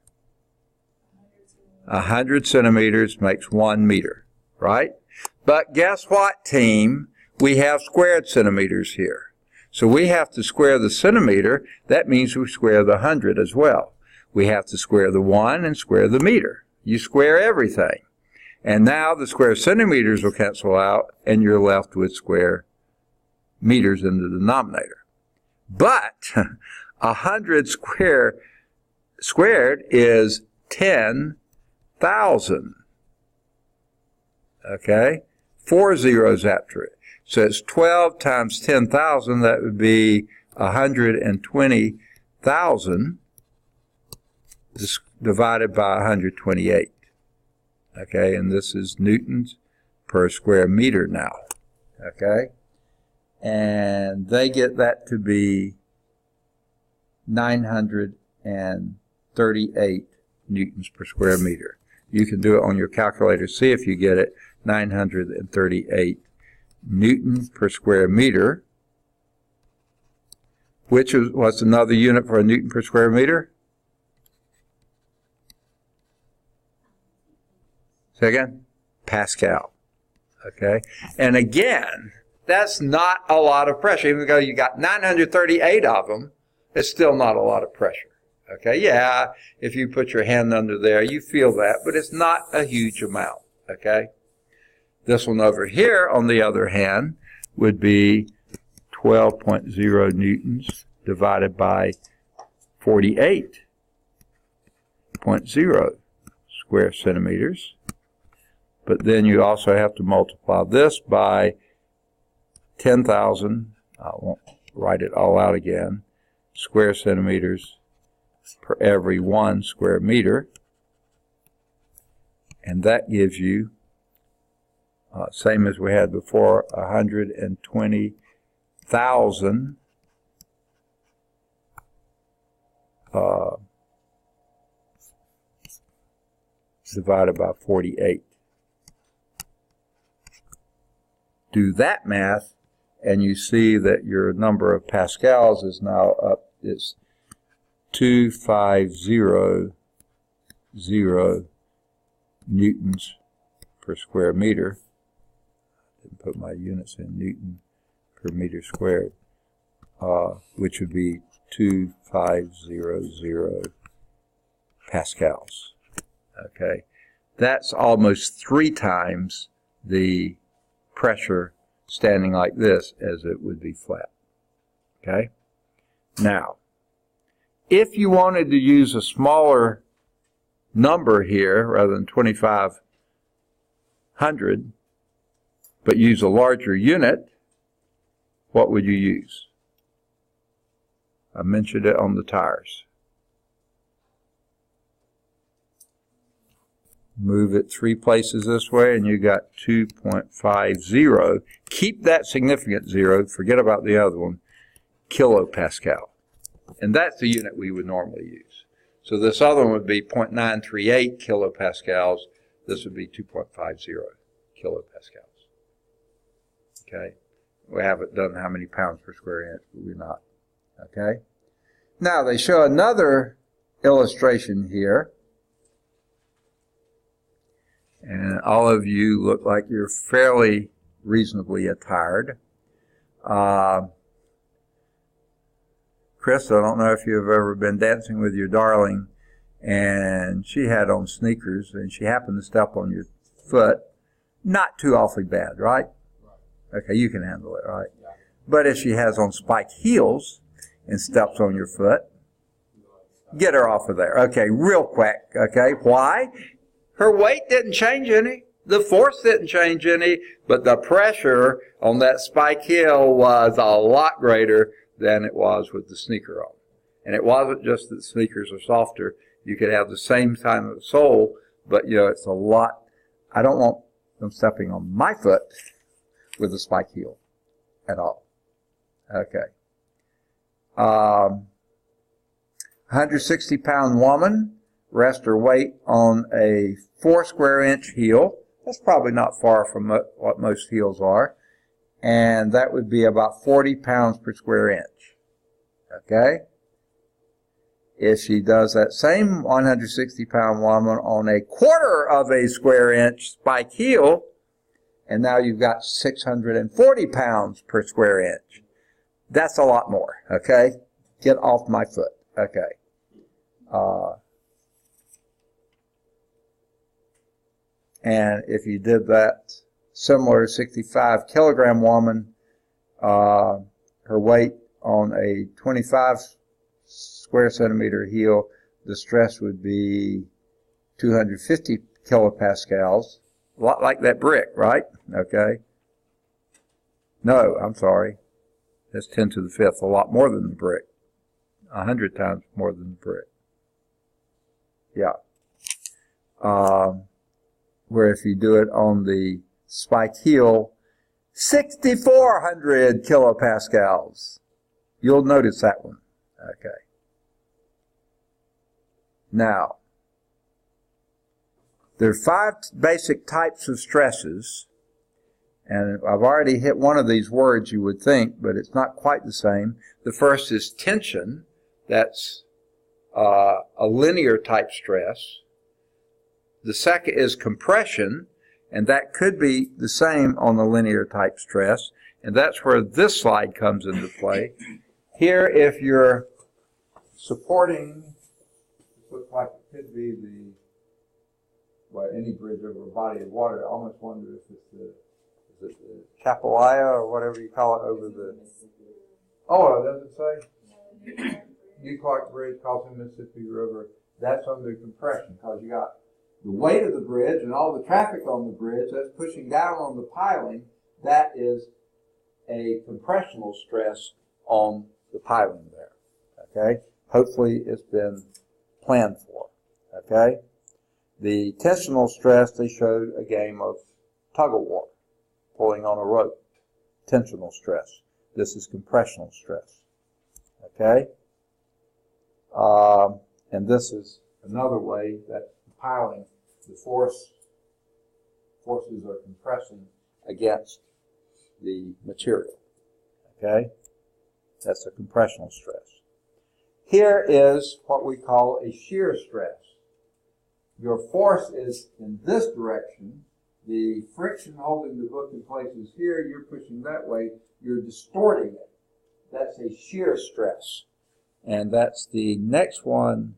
100 centimeters makes 1 meter, right? But guess what, team? We have squared centimeters here. So we have to square the centimeter. That means we square the 100 as well. We have to square the 1 and square the meter. You square everything. And now the square centimeters will cancel out, and you're left with square meters in the denominator. But 100 squared is 10,000. Okay? 4 zeros after it. So it's 12 times 10,000. That would be 120,000 divided by 128. Okay? And this is newtons per square meter now. Okay? And they get that to be 938 newtons per square meter. You can do it on your calculator. See if you get it. 938 newton per square meter. Which is, what's another unit for a newton per square meter? Say again? Pascal. Okay? And again, that's not a lot of pressure. Even though you got 938 of them, it's still not a lot of pressure. Okay? Yeah, if you put your hand under there, you feel that, but it's not a huge amount. Okay? This one over here, on the other hand, would be 12.0 newtons divided by 48.0 square centimeters. But then you also have to multiply this by 10,000, I won't write it all out again, square centimeters per every 1 square meter. And that gives you, same as we had before, 120,000 divided by 48. Do that math, and you see that your number of pascals is now up, it's 2500 newtons per square meter. Didn't put my units in Newton per meter squared, which would be 2500 pascals. Okay, that's almost 3 times the pressure standing like this as it would be flat. Okay, now if you wanted to use a smaller number here rather than 2500, but use a larger unit, what would you use? I mentioned it on the tires. Move it 3 places this way and you got 2.50. Keep that significant 0, forget about the other one, kilopascal. And that's the unit we would normally use. So this other one would be 0.938 kilopascals. This would be 2.50 kilopascals. Okay? We haven't done how many pounds per square inch, but we're not. Okay? Now they show another illustration here. And all of you look like you're fairly reasonably attired. Chris, I don't know if you've ever been dancing with your darling and she had on sneakers and she happened to step on your foot. Not too awfully bad, right? Okay, you can handle it, right? But if she has on spiked heels and steps on your foot, get her off of there. Okay, real quick, okay? Why? Her weight didn't change any. The force didn't change any, but the pressure on that spike heel was a lot greater than it was with the sneaker on. And it wasn't just that sneakers are softer. You could have the same kind of sole, but, you know, it's a lot. I don't want them stepping on my foot with a spike heel at all. Okay. 160-pound woman rests her weight on a 4 square inch heel. That's probably not far from what most heels are. And that would be about 40 pounds per square inch. Okay? If she does that same 160-pound woman on a 1/4 of a square inch spike heel, and now you've got 640 pounds per square inch. That's a lot more. Okay? Get off my foot. Okay. And if you did that similar 65 kilogram woman, her weight on a 25 square centimeter heel, the stress would be 250 kilopascals. A lot like that brick, right? Okay. No, I'm sorry. That's 10 to the 5th, a lot more than the brick. 100 times more than the brick. Yeah. Where if you do it on the spike heel, 6,400 kilopascals. You'll notice that one. Okay. Now, there are 5 basic types of stresses, and I've already hit one of these words you would think, but it's not quite the same. The first is tension. That's a linear type stress. The second is compression, and that could be the same on the linear type stress, and that's where this slide comes into play. Here, if you're supporting, looks like it could be any bridge over a body of water. I almost wonder if it's the Chapelaya or whatever you call it over the. Oh, does it say? U Clark Bridge crossing Mississippi River. That's under compression because you got the weight of the bridge and all the traffic on the bridge that's pushing down on the piling. That is a compressional stress on the piling there. Okay? Hopefully it's been planned for. Okay? The tensional stress, they showed a game of tug-of-war, pulling on a rope. Tensional stress. This is compressional stress. Okay? And this is another way that piling, the forces are compressing against the material. Okay? That's a compressional stress. here is what we call a shear stress. Your force is in this direction. The friction holding the book in place is here. You're pushing that way. You're distorting it. That's a shear stress. And that's the next one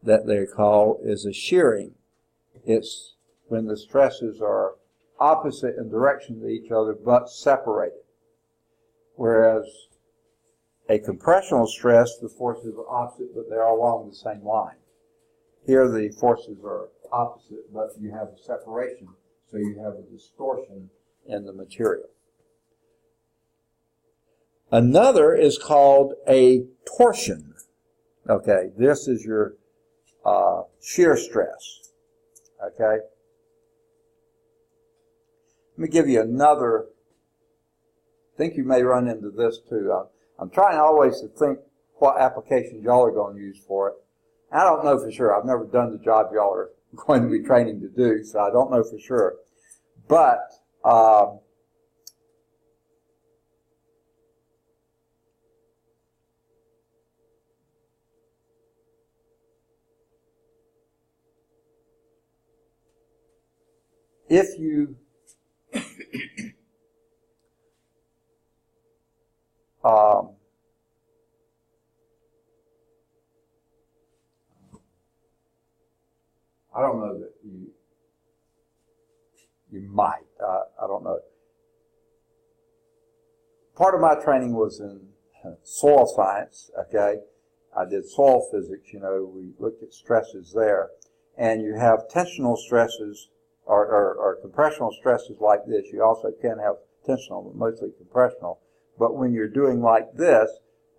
that they call is a shearing. It's when the stresses are opposite in direction to each other but separated. Whereas a compressional stress, the forces are opposite but they're along the same line. Here the forces are opposite but you have a separation, so you have a distortion in the material. Another is called a torsion. Okay, this is your shear stress. Okay. Let me give you another. I think you may run into this too. I'm trying always to think what applications y'all are going to use for it. I don't know for sure. I've never done the job y'all are going to be training to do, so I don't know for sure. But if you I don't know that you might. I don't know. Part of my training was in soil science, okay? I did soil physics, we looked at stresses there. And you have tensional stresses or compressional stresses like this. You also can have tensional, but mostly compressional. But when you're doing like this,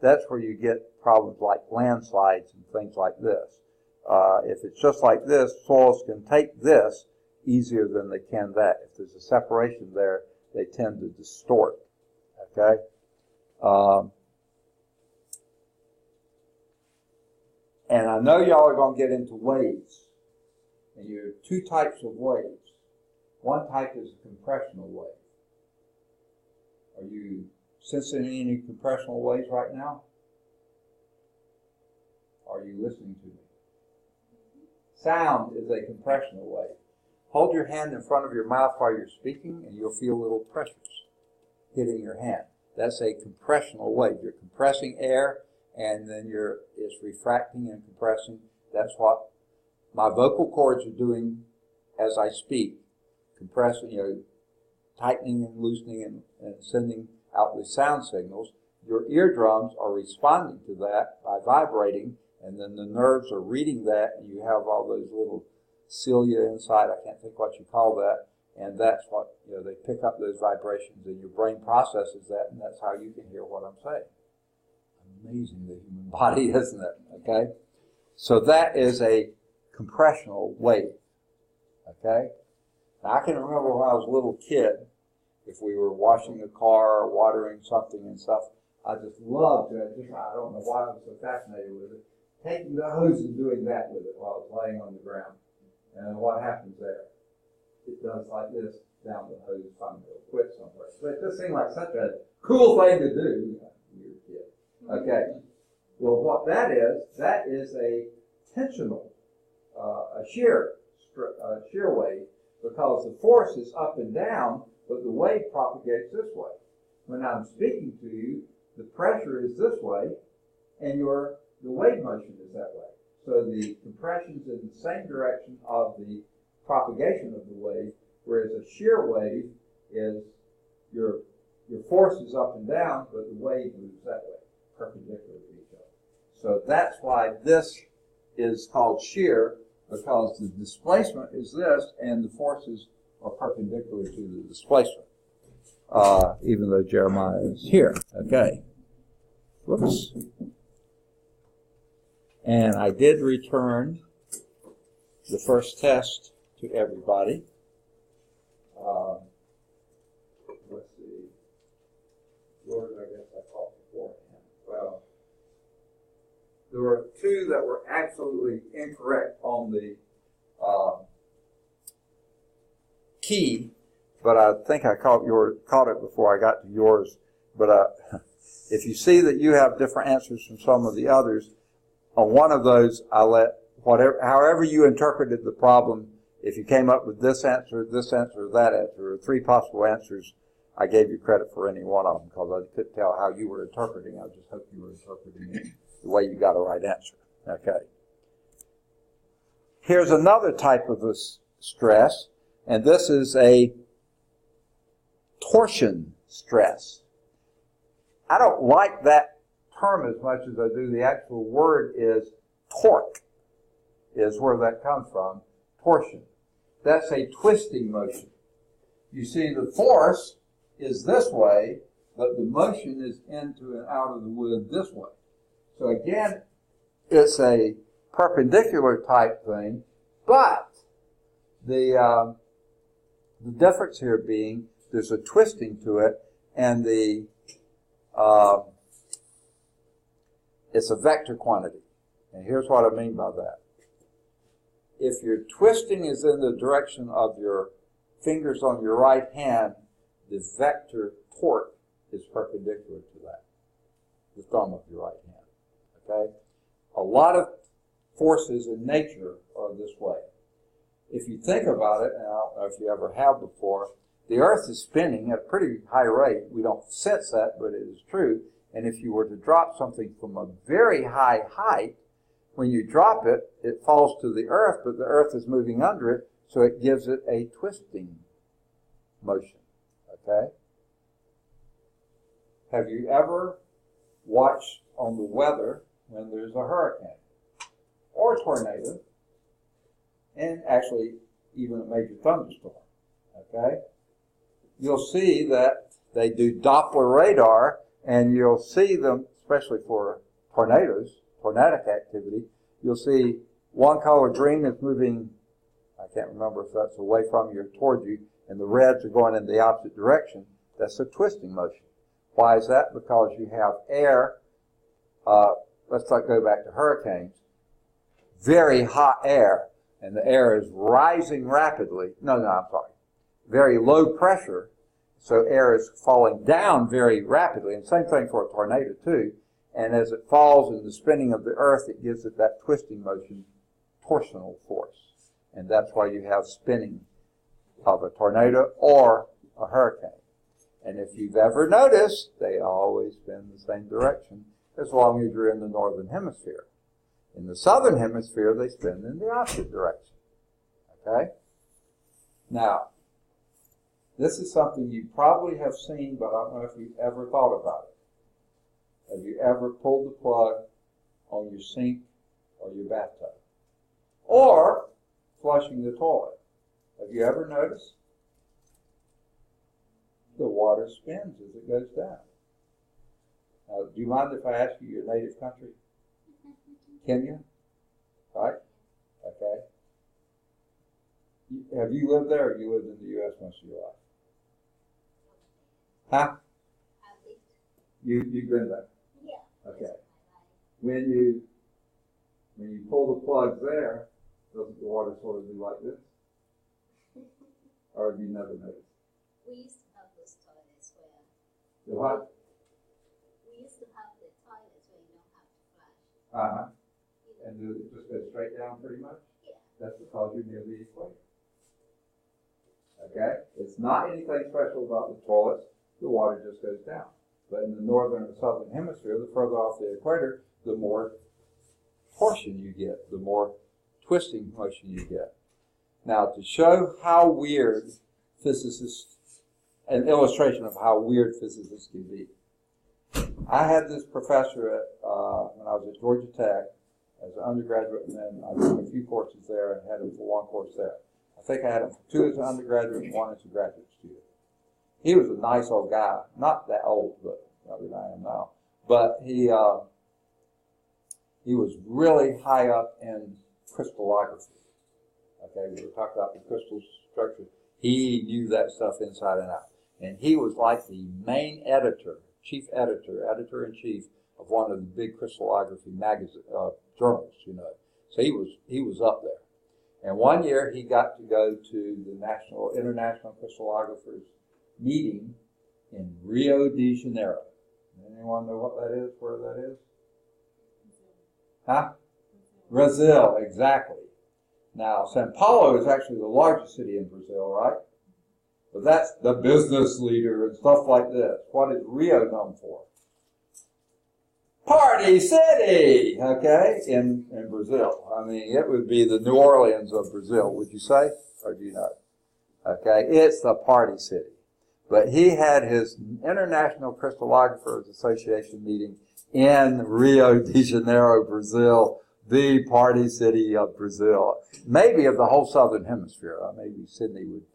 that's where you get problems like landslides and things like this. If it's just like this, soils can take this easier than they can that. If there's a separation there, they tend to distort. Okay? And I know y'all are going to get into waves. And you have two types of waves. One type is a compressional wave. Are you sensing any compressional waves right now? Are you listening to me? Sound is a compressional wave. Hold your hand in front of your mouth while you're speaking and you'll feel little pressures hitting your hand. That's a compressional wave. You're compressing air and then it's refracting and compressing. That's what my vocal cords are doing as I speak. Compressing, tightening and loosening and sending out the sound signals. Your eardrums are responding to that by vibrating, and then the nerves are reading that, and you have all those little cilia inside. I can't think what you call that, and that's what, they pick up those vibrations, and your brain processes that, and that's how you can hear what I'm saying. Amazing, the human body, isn't it? Okay? So that is a compressional wave. Okay? Now, I can remember when I was a little kid, if we were washing a car or watering something and stuff, I just loved it. I don't know why I was so fascinated with it. Taking the hose and doing that with it while I was laying on the ground. And what happens there? It does like this down the hose. Finally, it'll quit somewhere. But it just seemed like such a cool thing to do. You're a kid. Okay. Well, what that is a tensional, a shear wave, because the force is up and down, but the wave propagates this way. When I'm speaking to you, the pressure is this way, and the wave motion is that way. So the compression's in the same direction of the propagation of the wave, whereas a shear wave is your force is up and down, but the wave moves that way, perpendicular to each other. So that's why this is called shear, because the displacement is this, and the forces are perpendicular to the displacement, even though Jeremiah is here. Okay. Whoops. And I did return the first test to everybody. Let's see. Yours, I guess I called beforehand. Well, there were two that were absolutely incorrect on the key, but I think I caught it before I got to yours. But If you see that you have different answers from some of the others, on one of those, I let however you interpreted the problem, if you came up with this answer, that answer, or three possible answers, I gave you credit for any one of them because I couldn't tell how you were interpreting. I just hoped you were interpreting it the way you got a right answer. Okay. Here's another type of a stress, and this is a torsion stress. I don't like that term as much as I do. The actual word is torque, is where that comes from, torsion. That's a twisting motion. You see, the force is this way, but the motion is into and out of the wood this way. So again, it's a perpendicular type thing, but the difference here being there's a twisting to it, and it's a vector quantity. And here's what I mean by that. If your twisting is in the direction of your fingers on your right hand, the vector torque is perpendicular to that, the thumb of your right hand. Okay? A lot of forces in nature are this way. If you think about it, and I don't know if you ever have before, the earth is spinning at a pretty high rate. We don't sense that, but it is true. And if you were to drop something from a very high height, when you drop it, it falls to the earth, but the earth is moving under it, so it gives it a twisting motion. Okay? Have you ever watched on the weather when there's a hurricane or a tornado, and actually even a major thunderstorm? Okay? You'll see that they do Doppler radar, and you'll see them, especially for tornadoes, tornadic activity, you'll see one color green is moving, I can't remember if that's away from you or toward you, and the reds are going in the opposite direction. That's a twisting motion. Why is that? Because you have air, let's not go back to hurricanes, very hot air, and the air is rising rapidly. I'm sorry. Very low pressure, so air is falling down very rapidly, and same thing for a tornado too. And as it falls in the spinning of the earth, it gives it that twisting motion, torsional force. And that's why you have spinning of a tornado or a hurricane. And if you've ever noticed, they always spin the same direction as long as you're in the northern hemisphere. In the southern hemisphere, they spin in the opposite direction. Okay? Now, this is something you probably have seen, but I don't know if you've ever thought about it. Have you ever pulled the plug on your sink or your bathtub? Or flushing the toilet? Have you ever noticed? The water spins as it goes down. Now, do you mind if I ask you your native country? Kenya? Right? Okay. Have you lived there, or you lived in the U.S. most of your life? Huh? You've been there? Yeah. Okay. When you pull the plug there, doesn't the water sort of do like this? Or have you never noticed? We used to have those toilets where... The what? We used to have the toilets where you don't have to flush. Uh-huh. And it just goes straight down pretty much? Yeah. That's because you're near the equator. Okay? It's not anything special about the toilets. The water just goes down. But in the northern and southern hemisphere, the further off the equator, the more torsion you get, the more twisting motion you get. Now, to show how weird physicists, an illustration of how weird physicists can be, I had this professor when I was at Georgia Tech as an undergraduate, and then I took a few courses there and had him for one course there. I think I had him for 2 as an undergraduate and 1 as a graduate student. He was a nice old guy, not that old, but younger than I am now. But he was really high up in crystallography. Okay, we were talking about the crystal structure. He knew that stuff inside and out. And he was like the main editor, editor-in-chief of one of the big crystallography magazine journals, you know. So he was up there. And one year he got to go to the International Crystallographers meeting in Rio de Janeiro. Anyone know what that is, where that is? Huh? Brazil, exactly. Now, Sao Paulo is actually the largest city in Brazil, right? But that's the business leader and stuff like this. What is Rio known for? Party City, okay, in Brazil. I mean, it would be the New Orleans of Brazil, would you say? Or do you know? Okay, it's the party city. But he had his International Crystallographers Association meeting in Rio de Janeiro, Brazil, the party city of Brazil. Maybe of the whole southern hemisphere. Maybe Sydney would,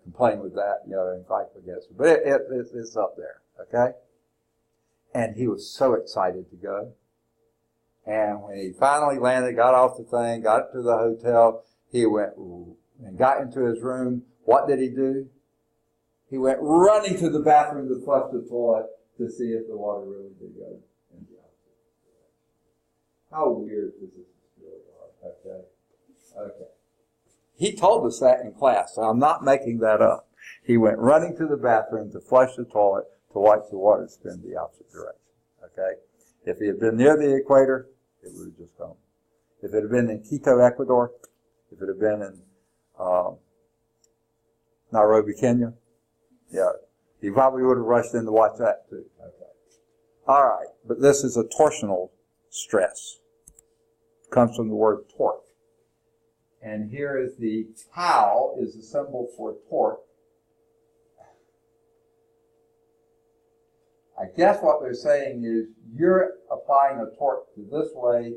complain with that, and fight against it. But it's up there, okay? And he was so excited to go. And when he finally landed, got off the thing, got to the hotel, he went and got into his room. What did he do? He went running to the bathroom to flush the toilet to see if the water really did go in the opposite direction. How weird does this really are? Okay. He told us that in class, so I'm not making that up. He went running to the bathroom to flush the toilet to watch the water spin the opposite direction. Okay? If he had been near the equator, it would have just gone. If it had been in Quito, Ecuador, if it had been in Nairobi, Kenya, yeah, he probably would have rushed in to watch that too. Okay. All right, but this is a torsional stress. It comes from the word torque. And here is the tau is the symbol for torque. I guess what they're saying is you're applying a torque to this way,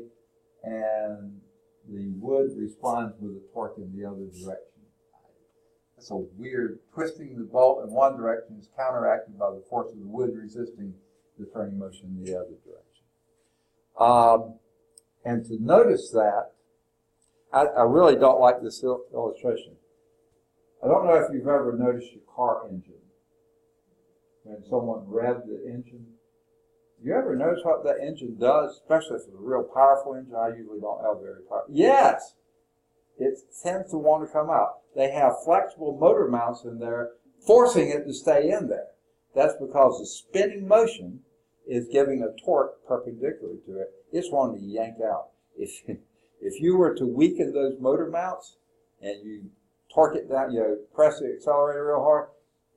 and the wood responds with a torque in the other direction. That's a weird, twisting the bolt in one direction is counteracted by the force of the wood resisting the turning motion in the other direction. And to notice that, I really don't like this illustration. I don't know if you've ever noticed your car engine. When someone revved the engine. You ever notice what that engine does, especially if it's a real powerful engine? I usually don't have very powerful. Yes! It tends to want to come out. They have flexible motor mounts in there, forcing it to stay in there. That's because the spinning motion is giving a torque perpendicular to it. It's wanting to yank out. If you were to weaken those motor mounts and you torque it down, press the accelerator real hard,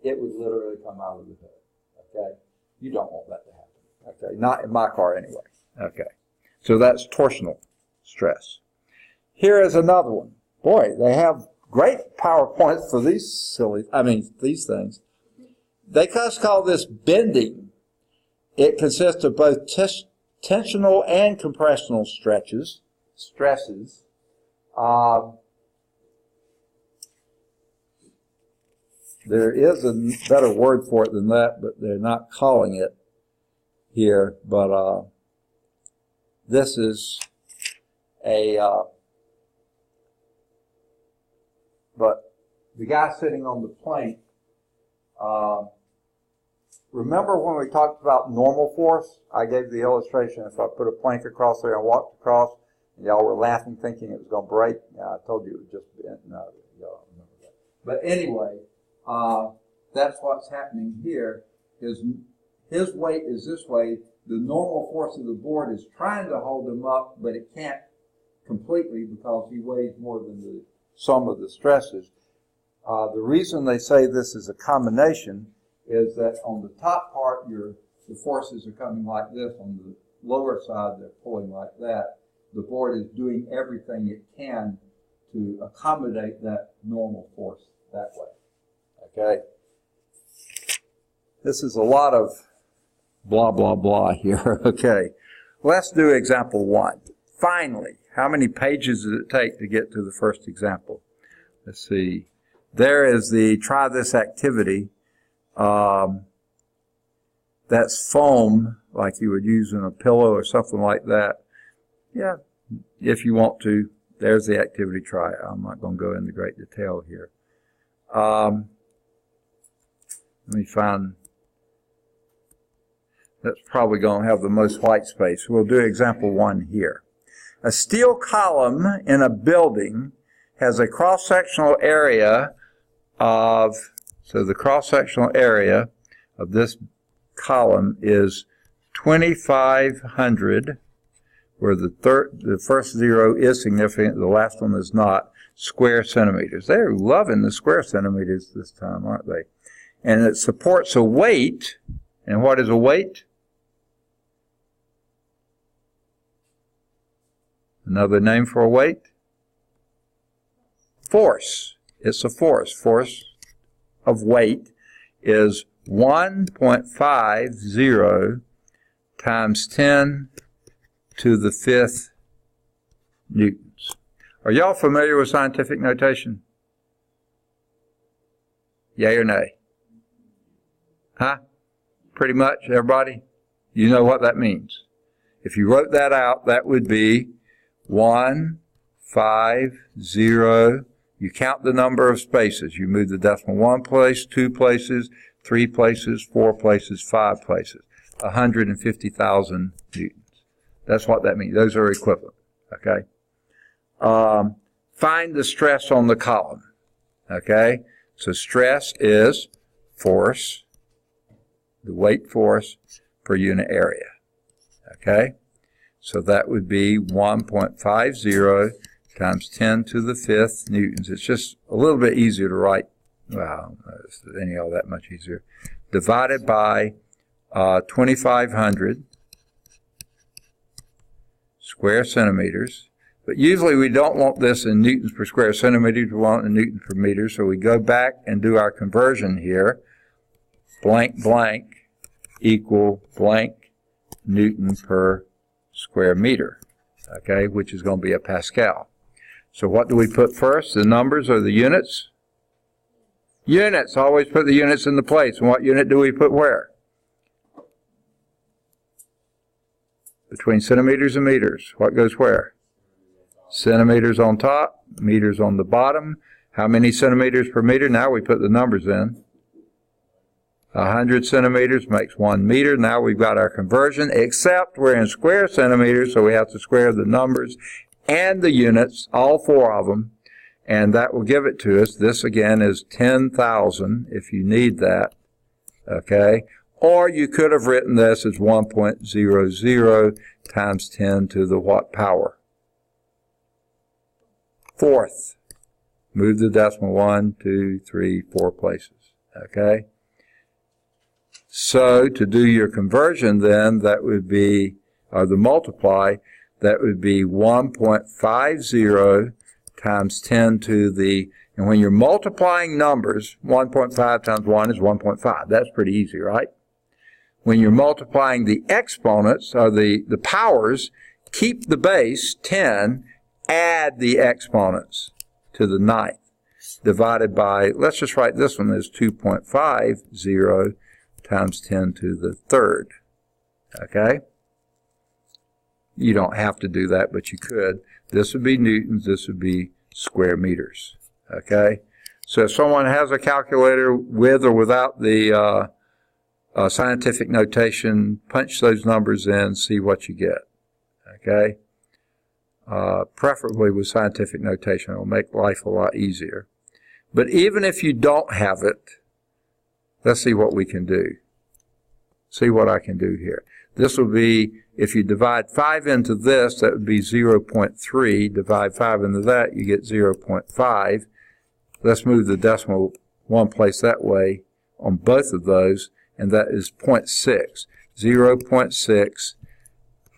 it would literally come out of the hood. Okay? You don't want that to happen. Okay? Not in my car anyway. Okay. So that's torsional stress. Here is another one. Boy, they have great PowerPoints for these things. They just call this bending. It consists of both tensional and compressional stresses. There is a better word for it than that, but they're not calling it here. But this is but the guy sitting on the plank, remember when we talked about normal force? I gave the illustration if I put a plank across there and walked across, and y'all were laughing thinking it was going to break. I told you it would just bend. No, y'all don't remember that. But anyway, that's what's happening here. His weight is this way. The normal force of the board is trying to hold him up, but it can't completely because he weighs more than the sum of the stresses. The reason they say this is a combination is that on the top part, the forces are coming like this. On the lower side, they're pulling like that. The board is doing everything it can to accommodate that normal force that way. Okay? This is a lot of blah, blah, blah here. Okay. Let's do example 1. Finally, how many pages does it take to get to the first example? Let's see. There is the try this activity. That's foam, like you would use in a pillow or something like that. Yeah, if you want to. There's the activity try. I'm not going to go into great detail here. Let me find. That's probably going to have the most white space. We'll do example 1 here. A steel column in a building has a cross-sectional area of, so the cross-sectional area of this column is 2,500, where the first zero is significant, the last one is not, square centimeters. They're loving the square centimeters this time, aren't they? And it supports a weight. And what is a weight? Another name for a weight? Force. It's a force. Force of weight is 1.50 times 10 to the 5th newtons. Are y'all familiar with scientific notation? Yay or nay? Huh? Pretty much, everybody? You know what that means. If you wrote that out, that would be 150. You count the number of spaces. You move the decimal 1 place, 2 places, 3 places, 4 places, 5 places. 150,000 newtons. That's what that means. Those are equivalent. Okay? Find the stress on the column. Okay? So stress is force, the weight force per unit area. Okay? So that would be 1.50 times 10 to the 5th newtons. It's just a little bit easier to write. Well, it's any all that much easier. Divided by 2,500 square centimeters. But usually we don't want this in newtons per square centimeter. We want it in newtons per meter. So we go back and do our conversion here. Blank blank equal blank newton per square meter. Okay, which is going to be a Pascal. So what do we put first? The numbers or the units? Units. Always put the units in the place. And what unit do we put where? Between centimeters and meters. What goes where? Centimeters on top, meters on the bottom. How many centimeters per meter? Now we put the numbers in. 100 centimeters makes 1 meter. Now we've got our conversion, except we're in square centimeters, so we have to square the numbers and the units, all 4 of them, and that will give it to us. This again is 10,000 if you need that, okay? Or you could have written this as 1.00 times 10 to the what power? 4th. Move the decimal 1, 2, 3, 4 places, okay? So to do your conversion then, that would be, or the multiply, that would be 1.50 times 10 to the, and when you're multiplying numbers, 1.5 times 1 is 1.5. That's pretty easy, right? When you're multiplying the exponents, or the powers, keep the base, 10, add the exponents to the 9th, divided by, let's just write this one as 2.50 times 10 to the 3rd. Okay? You don't have to do that, but you could. This would be newtons, this would be square meters. Okay? So if someone has a calculator with or without the scientific notation, punch those numbers in, see what you get. Okay? Preferably with scientific notation. It will make life a lot easier. But even if you don't have it, let's see what we can do. See what I can do here. This will be, if you divide 5 into this, that would be 0.3. Divide 5 into that, you get 0.5. Let's move the decimal 1 place that way on both of those, and that is 0.6. 0.6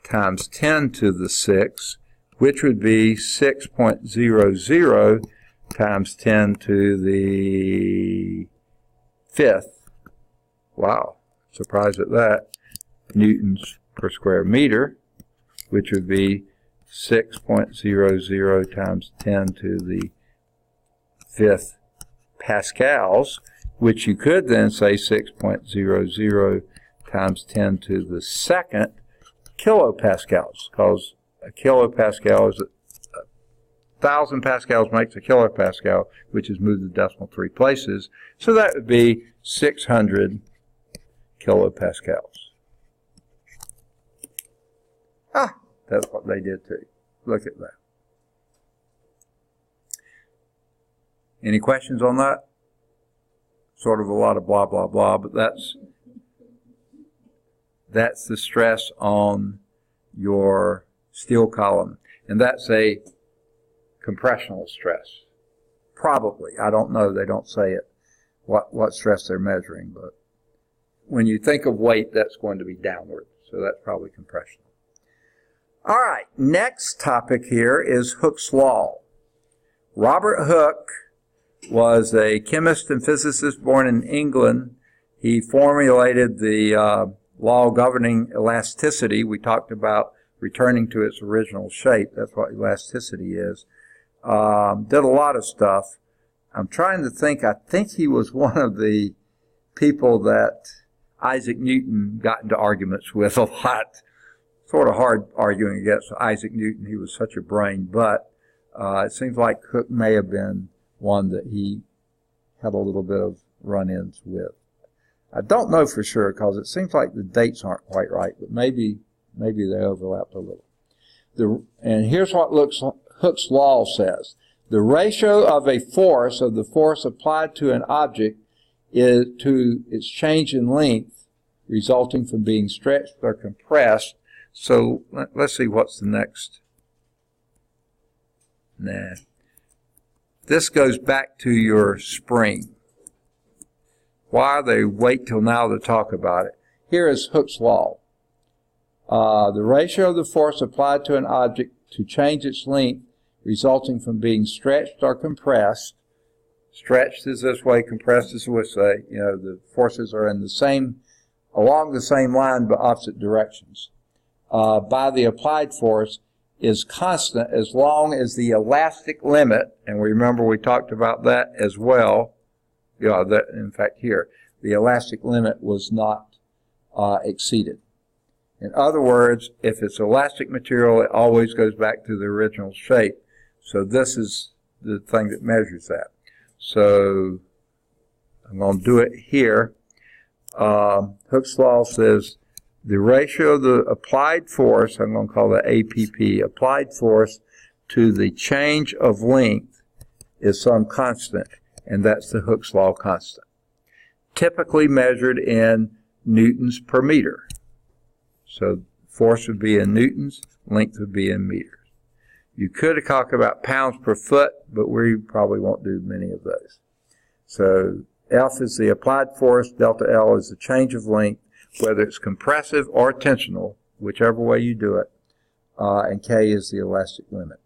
times 10 to the 6, which would be 6.00 times 10 to the 5th. Wow, surprised at that. Newtons per square meter, which would be 6.00 times 10 to the 5th pascals, which you could then say 6.00 times 10 to the 2nd kilopascals, because a kilopascal is 1,000 pascals makes a kilopascal, which is moved the decimal 3 places. So that would be 600 kilopascals. Ah, that's what they did too. Look at that. Any questions on that? Sort of a lot of blah, blah, blah, but that's that's the stress on your steel column. And that's a compressional stress. Probably. I don't know. They don't say it, what stress they're measuring. But when you think of weight, that's going to be downward. So that's probably compressional. All right. Next topic here is Hooke's law. Robert Hooke was a chemist and physicist born in England. He formulated the law governing elasticity. We talked about returning to its original shape. That's what elasticity is. Did a lot of stuff. I'm trying to think. I think he was one of the people that Isaac Newton got into arguments with a lot. Sort of hard arguing against Isaac Newton. He was such a brain. But it seems like Hooke may have been one that he had a little bit of run-ins with. I don't know for sure because it seems like the dates aren't quite right, but maybe they overlapped a little. And here's what Hooke's law says. The ratio of a force, of the force applied to an object, is to its change in length, resulting from being stretched or compressed. So let's see what's the next. This goes back to your spring. Why they wait till now to talk about it? Here is Hooke's law. The ratio of the force applied to an object to change its length resulting from being stretched or compressed. Stretched is this way, compressed is this way. You know, the forces are in along the same line but opposite directions. By the applied force is constant as long as the elastic limit, and remember we talked about that as well. Yeah, that in fact here, the elastic limit was not exceeded. In other words, if it's elastic material, it always goes back to the original shape. So this is the thing that measures that. So I'm going to do it here. Hooke's law says the ratio of the applied force, I'm going to call it APP, applied force to the change of length is some constant, and that's the Hooke's law constant. Typically measured in newtons per meter. So force would be in newtons, length would be in meters. You could talk about pounds per foot, but we probably won't do many of those. So F is the applied force, delta L is the change of length, whether it's compressive or tensional, whichever way you do it, and K is the elastic limit.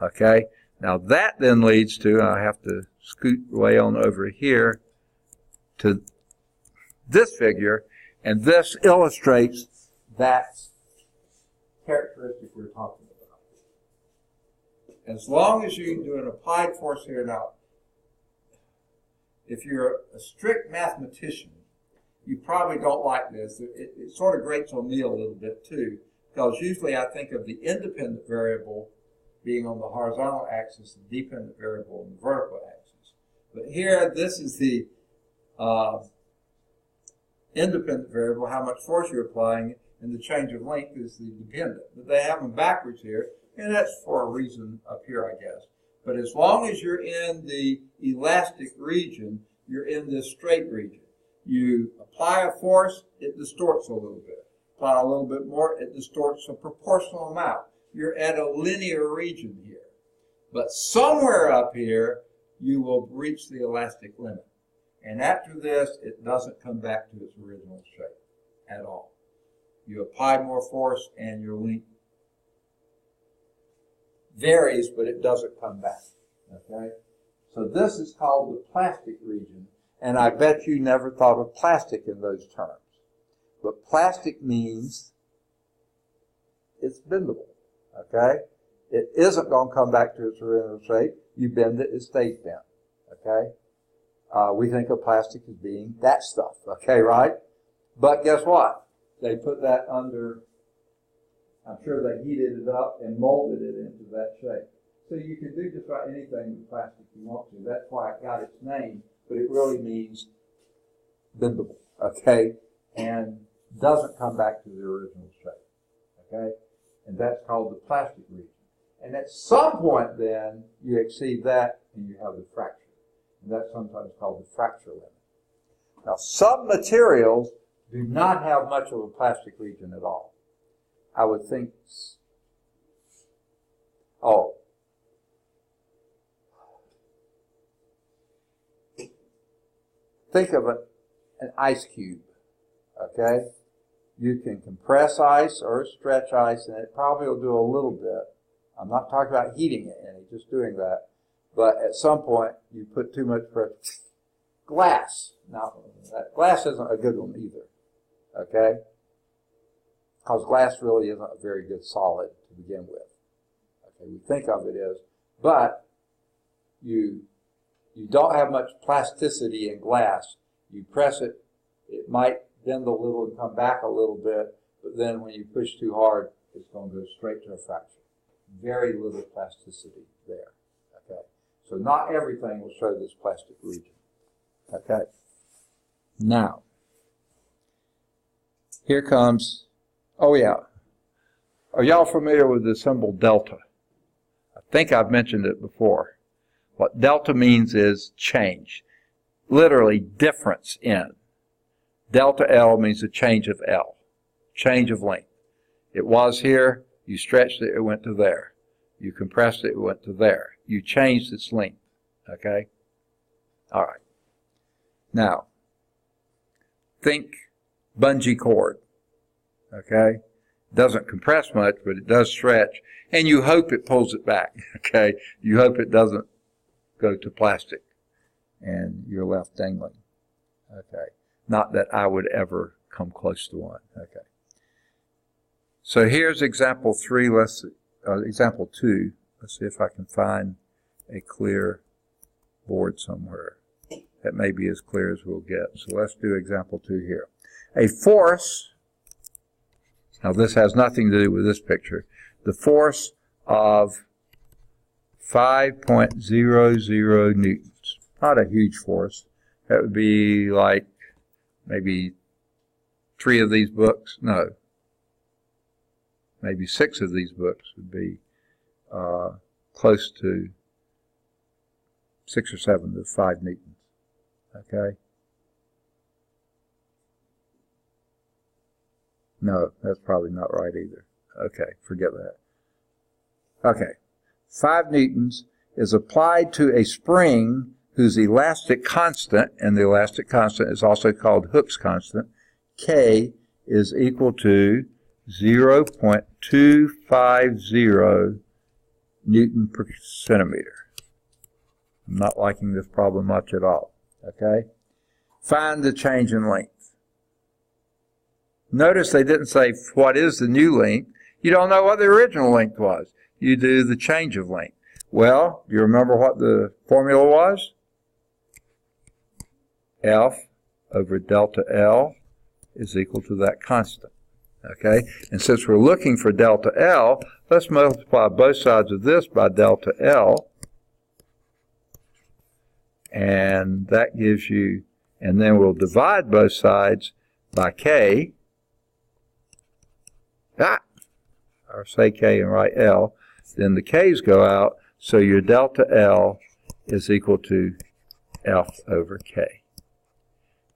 Okay? Now that then leads to, I have to scoot way on over here to this figure, and this illustrates that characteristic we're talking about. As long as you do an applied force here, now, if you're a strict mathematician, you probably don't like this. It sort of grates on me a little bit too, because usually I think of the independent variable being on the horizontal axis and dependent variable on the vertical axis. But here, this is the independent variable, how much force you're applying, and the change of length is the dependent. But they have them backwards here, and that's for a reason up here, I guess. But as long as you're in the elastic region, you're in this straight region. You apply a force, it distorts a little bit. Apply a little bit more, it distorts a proportional amount. You're at a linear region here. But somewhere up here, you will reach the elastic limit. And after this, it doesn't come back to its original shape at all. You apply more force and your length varies, but it doesn't come back. Okay? So this is called the plastic region, and I bet you never thought of plastic in those terms. But plastic means it's bendable. Okay? It isn't going to come back to its original shape. You bend it, it stays bent. Okay? We think of plastic as being that stuff. Okay, right? But guess what? They put that under, I'm sure they heated it up and molded it into that shape. So you can do just about anything with plastic you want to. That's why it got its name, but it really means bendable, okay? And doesn't come back to the original shape, okay? And that's called the plastic region. And at some point then, you exceed that and you have the fracture. And that's sometimes called the fracture limit. Now, some materials do not have much of a plastic region at all. I would think, oh, think of an ice cube, okay? You can compress ice or stretch ice, and it probably will do a little bit. I'm not talking about heating it any, just doing that. But at some point, you put too much pressure. Glass. Now, that glass isn't a good one either, okay? Because glass really isn't a very good solid to begin with. Okay, we think of it as, but you don't have much plasticity in glass. You press it, it might bend a little and come back a little bit, but then when you push too hard, it's going to go straight to a fracture. Very little plasticity there. Okay, so not everything will show this plastic region. Okay, now here comes. Oh yeah, are y'all familiar with the symbol delta? I think I've mentioned it before. What delta means is change, literally difference in. Delta L means a change of L, change of length. It was here, you stretched it, it went to there. You compressed it, it went to there. You changed its length, okay? All right. Now, think bungee cord, okay? Doesn't compress much, but it does stretch, and you hope it pulls it back, okay? You hope it doesn't go to plastic, and you're left dangling, okay? Not that I would ever come close to one, okay? So here's example 3, example 2. Let's see if I can find a clear board somewhere. That may be as clear as we'll get. So let's do example 2 here. A force, now this has nothing to do with this picture, the force of 5.00 newtons. Not a huge force. That would be like maybe 3 of these books. No. Maybe 6 of these books would be close to 6 or 7 to 5 newtons. Okay? No, that's probably not right either. Okay, forget that. Okay. 5 newtons is applied to a spring whose elastic constant, and the elastic constant is also called Hooke's constant, K is equal to 0.250 Newton per centimeter. I'm not liking this problem much at all. Okay? Find the change in length. Notice they didn't say what is the new length. You don't know what the original length was. You do the change of length. Well, do you remember what the formula was? F over delta L is equal to that constant. Okay? And since we're looking for delta L, let's multiply both sides of this by delta L. And that gives you, and then we'll divide both sides by K. Or say K and write L. Then the K's go out, so your delta L is equal to F over K.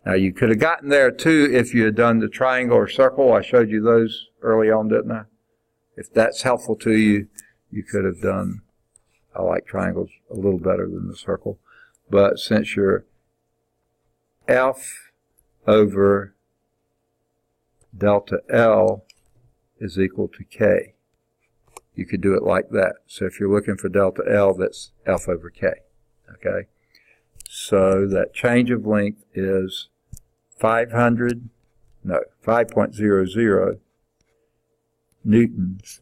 Now you could have gotten there too if you had done the triangle or circle. I showed you those early on, didn't I? If that's helpful to you, you could have done, I like triangles a little better than the circle. But since your F over delta L is equal to K, you could do it like that. So if you're looking for delta L, that's F over K. Okay? So that change of length is 500 5.00 newtons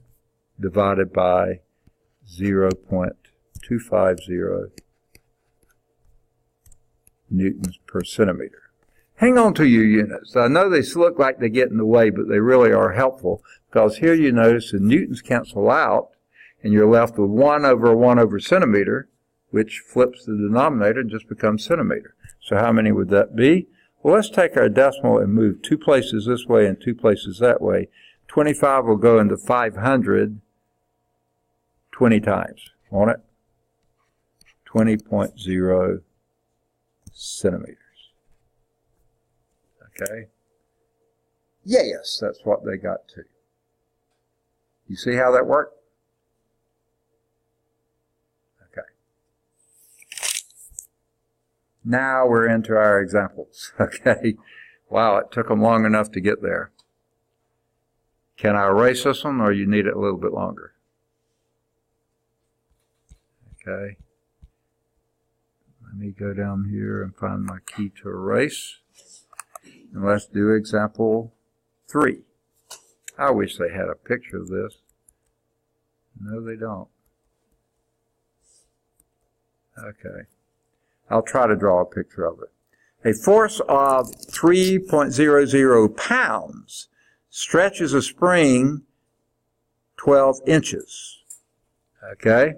divided by 0.250 newtons per centimeter. Hang on to your units. I know they look like they get in the way, but they really are helpful, because here you notice the newtons cancel out, and you're left with 1 over centimeter, which flips the denominator and just becomes centimeter. So how many would that be? Well, let's take our decimal and move 2 places this way and 2 places that way. 25 will go into 500 20 times, won't it? 20.0 centimeters. Okay? Yes, that's what they got to. You see how that worked? Okay. Now we're into our examples. Okay. Wow, it took them long enough to get there. Can I erase this one, or you need it a little bit longer? Okay. Let me go down here and find my key to erase. And let's do example 3. I wish they had a picture of this. No, they don't. Okay. I'll try to draw a picture of it. A force of 3.00 pounds stretches a spring 12 inches. Okay?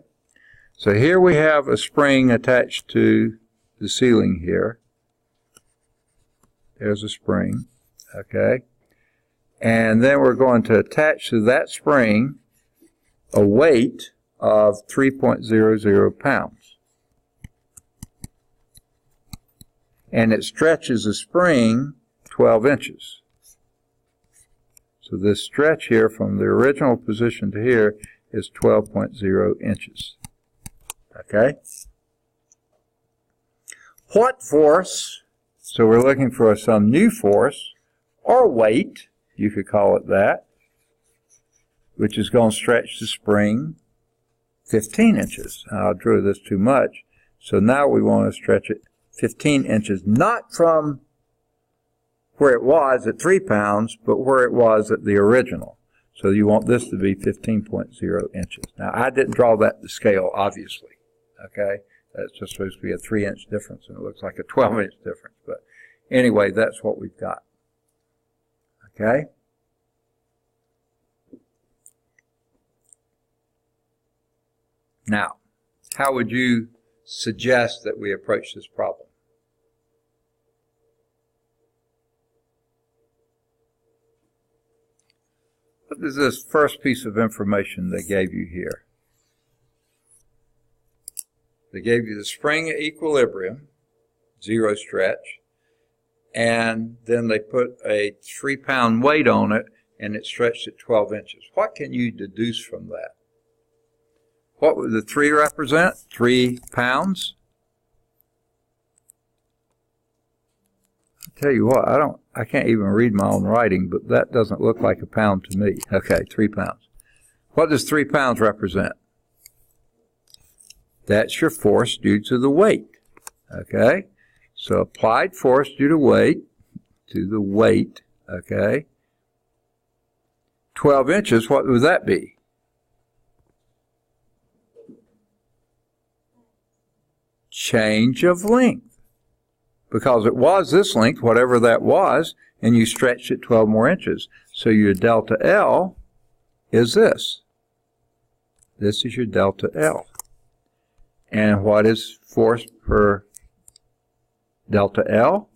So here we have a spring attached to the ceiling here. There's a spring. Okay? And then we're going to attach to that spring a weight of 3.00 pounds. And it stretches the spring 12 inches. So this stretch here from the original position to here is 12.0 inches. Okay? What force, so we're looking for some new force, or weight, you could call it that, which is going to stretch the spring 15 inches. I drew this too much, so now we want to stretch it 15 inches, not from where it was at 3 pounds, but where it was at the original. So you want this to be 15.0 inches. Now, I didn't draw that to scale, obviously. Okay? That's just supposed to be a 3-inch difference, and it looks like a 12-inch difference. But anyway, that's what we've got. Okay? Now, how would you suggest that we approach this problem? What is this first piece of information they gave you here? They gave you the spring at equilibrium, 0 stretch, and then they put a 3-pound weight on it, and it stretched at 12 inches. What can you deduce from that? What would the 3 represent? 3 pounds? I'll tell you what, I can't even read my own writing, but that doesn't look like a pound to me. Okay, 3 pounds. What does 3 pounds represent? That's your force due to the weight. Okay? So applied force due to the weight, okay? 12 inches, what would that be? Change of length. Because it was this length, whatever that was, and you stretched it 12 more inches. So your delta L is this. This is your delta L. And what is force per delta L?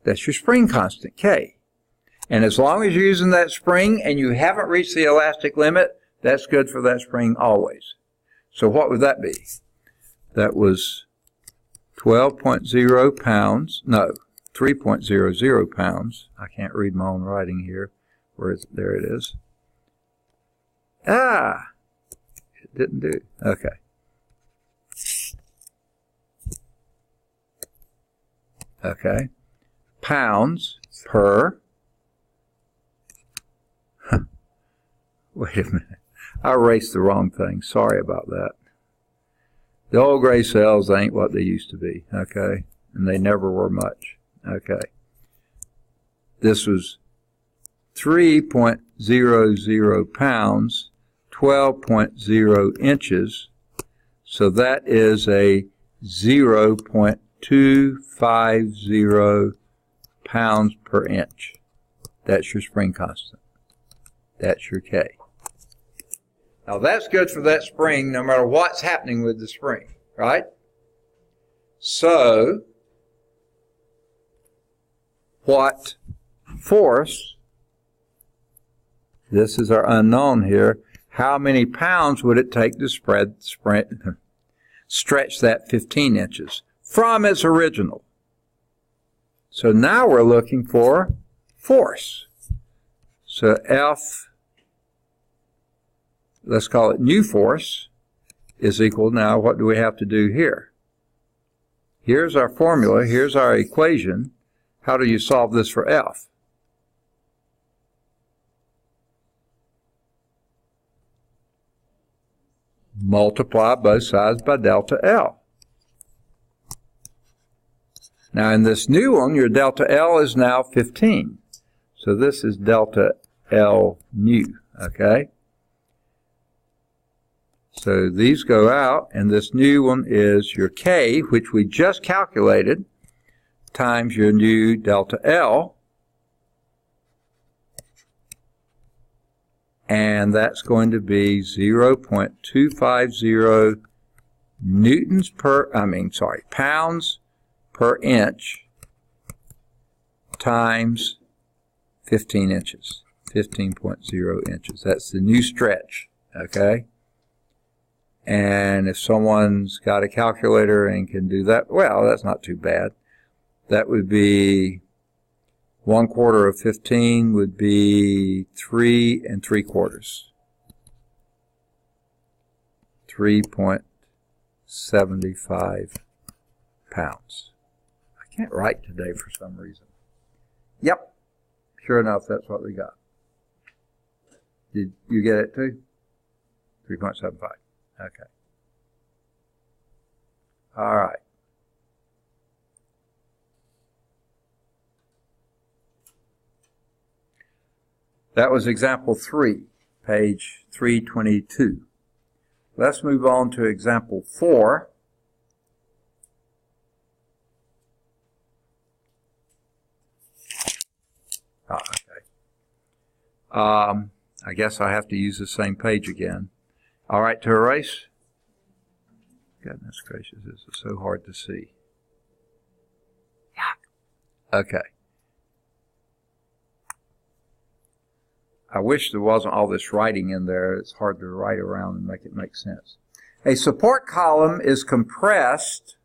That's your spring constant, K. And as long as you're using that spring and you haven't reached the elastic limit, that's good for that spring always. So what would that be? That was 12.0 pounds, no, 3.00 pounds. I can't read my own writing here. Where is it? There it is. Ah! It didn't do. Okay. Okay. Pounds per. Wait a minute. I erased the wrong thing. Sorry about that. The old gray cells ain't what they used to be. Okay. And they never were much. Okay. This was 3.00 pounds, 12.0 inches. So that is a 0.250 pounds per inch. That's your spring constant. That's your K. Now that's good for that spring no matter what's happening with the spring, right? So, what force, this is our unknown here, how many pounds would it take to stretch that 15 inches from its original? So now we're looking for force. So F, let's call it new force, is equal, now what do we have to do here? Here's our formula, here's our equation. How do you solve this for F? Multiply both sides by delta L. Now in this new one, your delta L is now 15. So this is delta L new, okay? So these go out, and this new one is your K, which we just calculated, times your new delta L. And that's going to be 0.250 pounds per inch times 15 inches, 15.0 inches. That's the new stretch, okay? And if someone's got a calculator and can do that, well, that's not too bad. That would be 1/4 of 15 would be 3 3/4. 3.75 pounds. I can't write today for some reason. Yep. Sure enough, that's what we got. Did you get it too? 3.75. Okay. All right. That was example 3, page 322. Let's move on to example 4. Okay. I guess I have to use the same page again. All right, to erase? Goodness gracious, this is so hard to see. Yeah. Okay. I wish there wasn't all this writing in there. It's hard to write around and make it make sense. A support column is compressed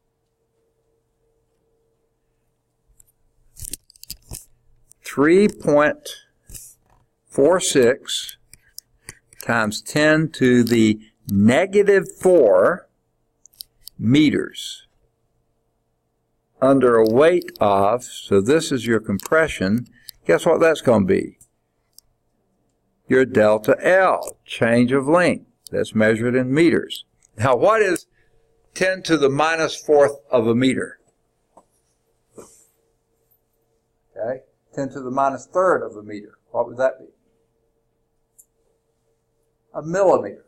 .46 times 10 to the -4 meters under a weight of, so this is your compression. Guess what that's going to be? Your delta L, change of length. That's measured in meters. Now, what is 10 to the -4th of a meter? Okay, 10 to the -3rd of a meter. What would that be? A millimeter,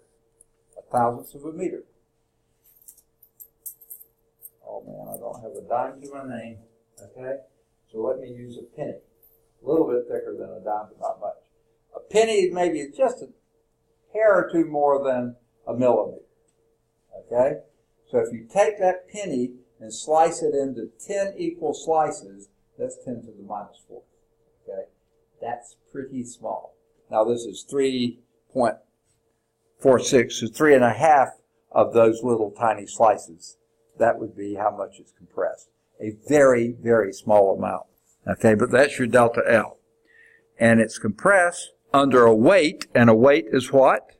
a thousandth of a meter. Oh man, I don't have a dime to my name. Okay, so let me use a penny. A little bit thicker than a dime, but not much. A penny maybe just a hair or two more than a millimeter. Okay? So if you take that penny and slice it into 10 equal slices, that's 10 to the -4. Okay? That's pretty small. Now this is 3.46, so 3.5 of those little tiny slices. That would be how much it's compressed. A very, very small amount. Okay, but that's your delta L. And it's compressed under a weight, and a weight is what?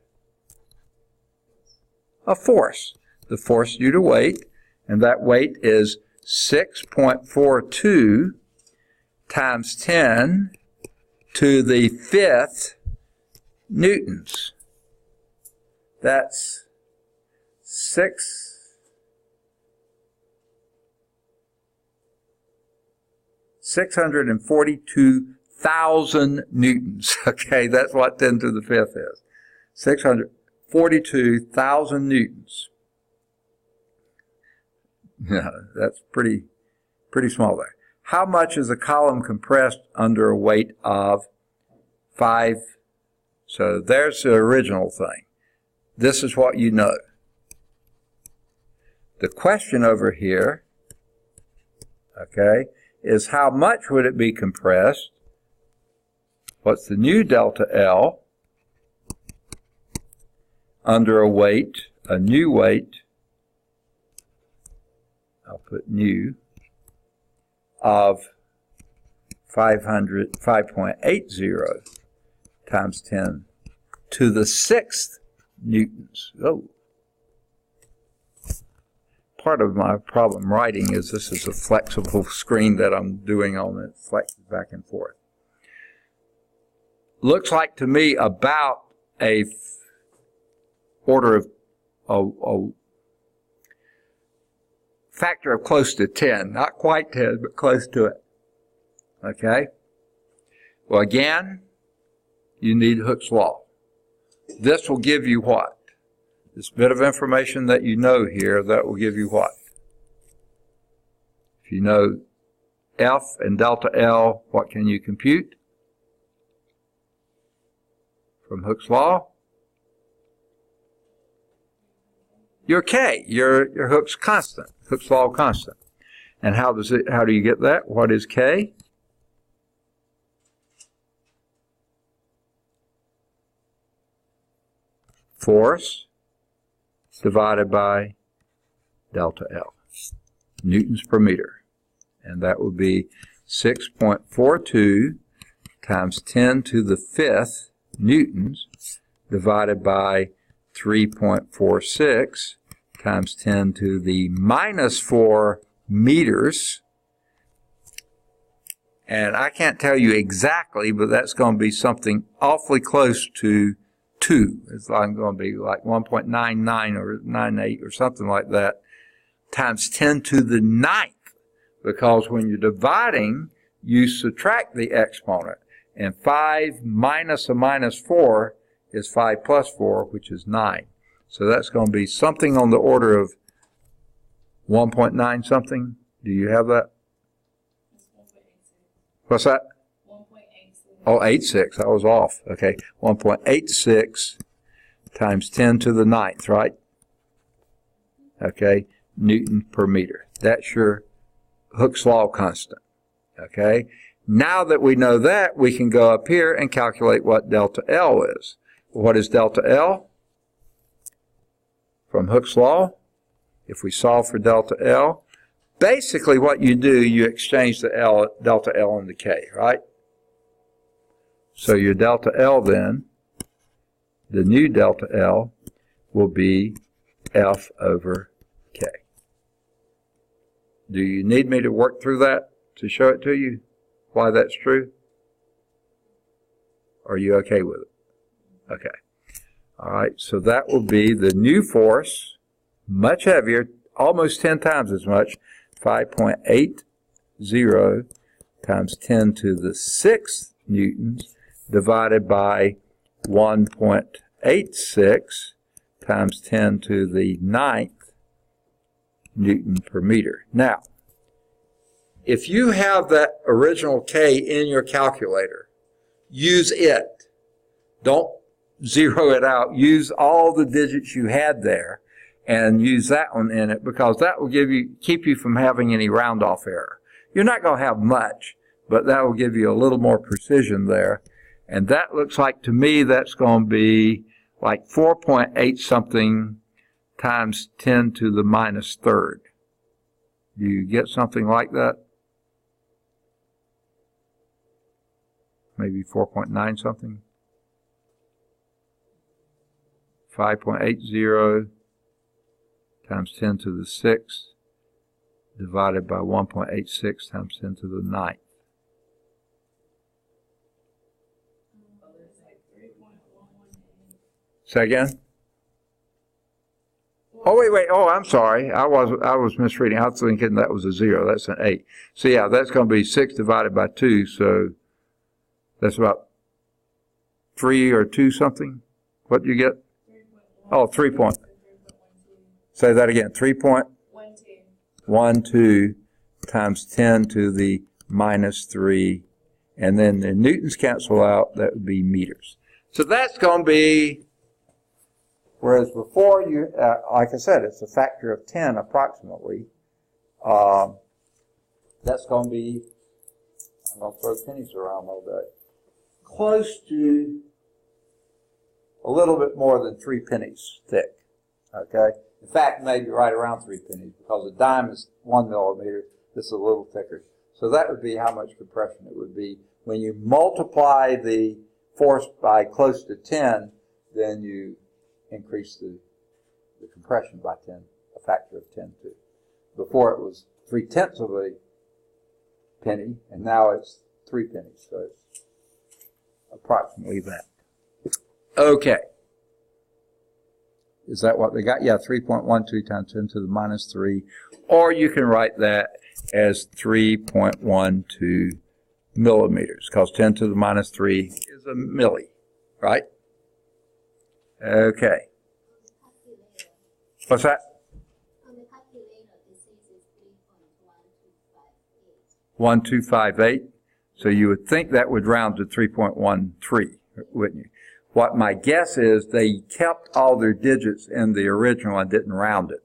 A force. The force due to weight, and that weight is 6.42 times 10 to the 5th newtons. That's 642,000 newtons. Okay, that's what 10 to the 5th is. 642,000 newtons. Yeah, that's pretty small there. How much is a column compressed under a weight of 5? So there's the original thing. This is what you know. The question over here, okay, is how much would it be compressed? What's the new delta L under a weight, a new weight, I'll put new, of 5.80 times 10 to the 6th newtons. Oh. Part of my problem writing is this is a flexible screen that I'm doing on it, flexes back and forth. Looks like to me about a order of a factor of close to 10, not quite 10, but close to it. Okay? Well, again, you need Hooke's law. This will give you what? This bit of information that you know here, that will give you what? If you know F and delta L, what can you compute from Hooke's law? Your K, your Hooke's constant, Hooke's law constant. And how do you get that? What is K? Force divided by delta L, newtons per meter. And that would be 6.42 times 10 to the 5th newtons divided by 3.46 times 10 to the minus 4 meters. And I can't tell you exactly, but that's going to be something awfully close to 2. It's like going to be like 1.99 or 98 or something like that, times 10 to the 9th. Because when you're dividing, you subtract the exponent. And 5 minus a minus 4 is 5 plus 4, which is 9. So that's going to be something on the order of 1.9 something. Do you have that? What's that? 1.86. Oh, 86. I was off. Okay. 1.86 times 10 to the 9th, right? Okay. Newton per meter. That's your Hooke's law constant. Okay. Now that we know that, we can go up here and calculate what delta L is. What is delta L? From Hooke's law, if we solve for delta L, basically what you do, you exchange the delta L into K, right? So your delta L then, the new delta L, will be F over K. Do you need me to work through that to show it to you, why that's true? Are you okay with it? Okay. All right, so that will be the new force, much heavier, almost 10 times as much, 5.80 times 10 to the 6th newtons divided by 1.86 times 10 to the 9th Newton per meter. Now, if you have that original K in your calculator, use it. Don't zero it out. Use all the digits you had there and use that one in it, because that will keep you from having any round off error. You're not going to have much, but that will give you a little more precision there. And that looks like to me that's going to be like 4.8 something times 10 to the minus 3rd. Do you get something like that? Maybe 4.9 something? 5.80 times 10 to the 6th divided by 1.86 times 10 to the 9th. Say again? Oh, wait. Oh, I'm sorry. I was misreading. I was thinking that was a 0. That's an 8. So, yeah, that's going to be 6 divided by 2. So, that's about 3 or 2 something. What do you get? Oh, 3 point. Say that again. 3.12 times 10 to the minus 3. And then the newtons cancel out. That would be meters. So that's going to be, whereas before, you, like I said, it's a factor of 10 approximately. That's going to be, I'm going to throw pennies around all day, close to a little bit more than 3 pennies thick. Okay? In fact, maybe right around 3 pennies, because a dime is 1 millimeter. This is a little thicker. So that would be how much compression it would be. When you multiply the force by close to 10, then you increase the compression by 10, a factor of 10 too. Before it was 3/10 of a penny, and now it's 3 pennies. So it's approximately that. Okay. Is that what they got? Yeah, 3.12 times 10 to the minus 3. Or you can write that as 3.12 millimeters, because 10 to the minus 3 is a milli, right? Okay. What's that? On the calculator, it says it's 3.1258. 1258. So you would think that would round to 3.13, wouldn't you? What my guess is, they kept all their digits in the original and didn't round it.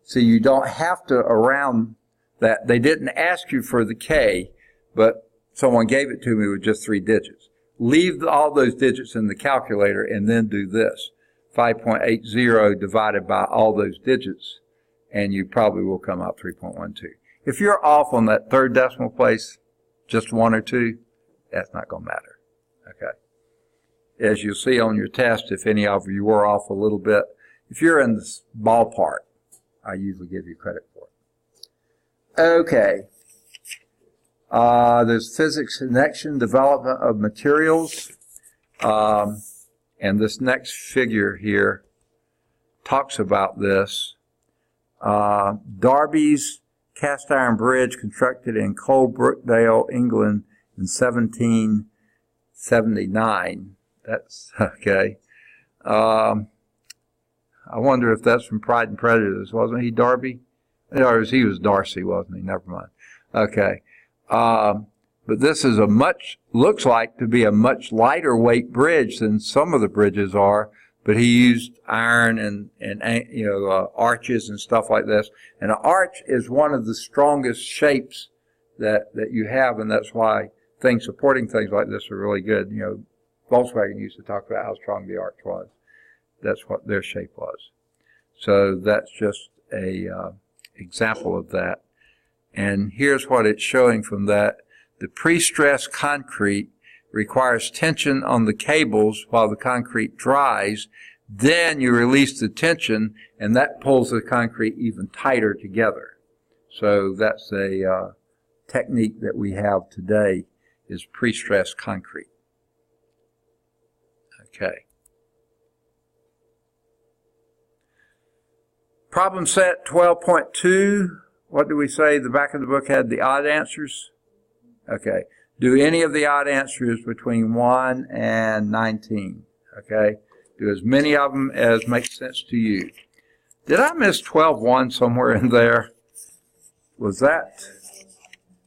So you don't have to round that. They didn't ask you for the K, but someone gave it to me with just 3 digits. Leave all those digits in the calculator and then do this. 5.80 divided by all those digits, and you probably will come out 3.12. If you're off on that third decimal place, just 1 or 2, that's not going to matter. Okay. As you'll see on your test, if any of you were off a little bit, if you're in this ballpark, I usually give you credit for it. Okay. There's physics connection, development of materials. And this next figure here talks about this. Darby's cast iron bridge constructed in Coalbrookdale, England in 1779. That's okay. I wonder if that's from Pride and Prejudice. Wasn't he Darby? Or he was Darcy, wasn't he? Never mind. Okay. But this is looks like to be a much lighter weight bridge than some of the bridges are, but he used iron and arches and stuff like this. And an arch is one of the strongest shapes that you have, and that's why supporting things like this are really good. You know, Volkswagen used to talk about how strong the arch was. That's what their shape was. So that's just a example of that. And here's what it's showing from that. The pre-stressed concrete requires tension on the cables while the concrete dries. Then you release the tension, and that pulls the concrete even tighter together. So that's a technique that we have today, is pre-stressed concrete. Okay. Problem set 12.2. What do we say? The back of the book had the odd answers. Okay. Do any of the odd answers between 1 and 19. Okay. Do as many of them as makes sense to you. Did I miss 12.1 somewhere in there? Was that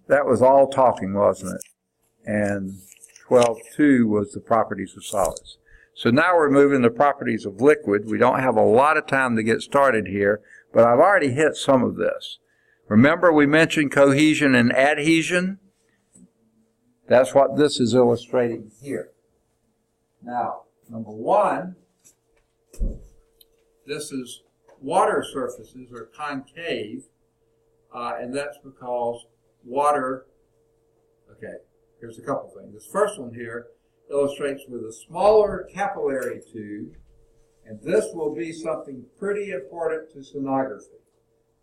was all talking, wasn't it? And 12.2 was the properties of solids. So now we're moving to properties of liquid. We don't have a lot of time to get started here, but I've already hit some of this. Remember we mentioned cohesion and adhesion? That's what this is illustrating here. Now, number 1, this is water surfaces are concave, and that's because water, okay, here's a couple things. This first one here illustrates with a smaller capillary tube, and this will be something pretty important to sonography.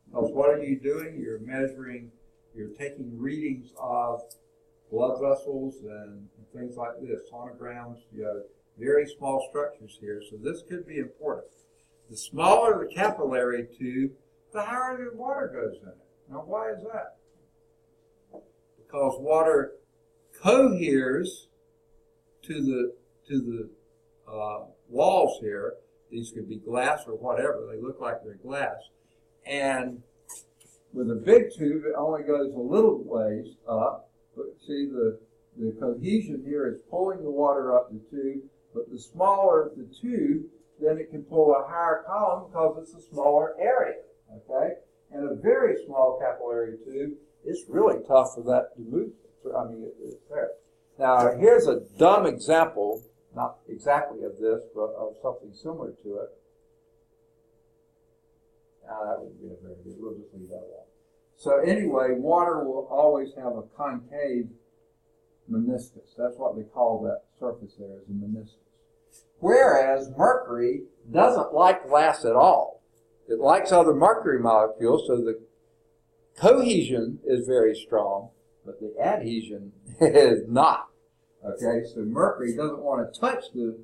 Because what are you doing? You're measuring, you're taking readings of blood vessels and things like this, sonograms, you have very small structures here, so this could be important. The smaller the capillary tube, the higher the water goes in it. Now why is that? Because water coheres to the walls here. These could be glass or whatever. They look like they're glass. And with a big tube, it only goes a little ways up. But see, the cohesion here is pulling the water up the tube. But the smaller the tube, then it can pull a higher column because it's a smaller area. Okay? And a very small capillary tube, it's really tough for that to move. I mean, it's there. Now, here's a dumb example, not exactly of this, but of something similar to it. Now, that wouldn't be a very good, we'll just leave that alone. So anyway, water will always have a concave meniscus. That's what they call that surface there, is a meniscus. Whereas mercury doesn't like glass at all. It likes other mercury molecules, so the cohesion is very strong, but the adhesion is not. Okay, so mercury doesn't want to touch the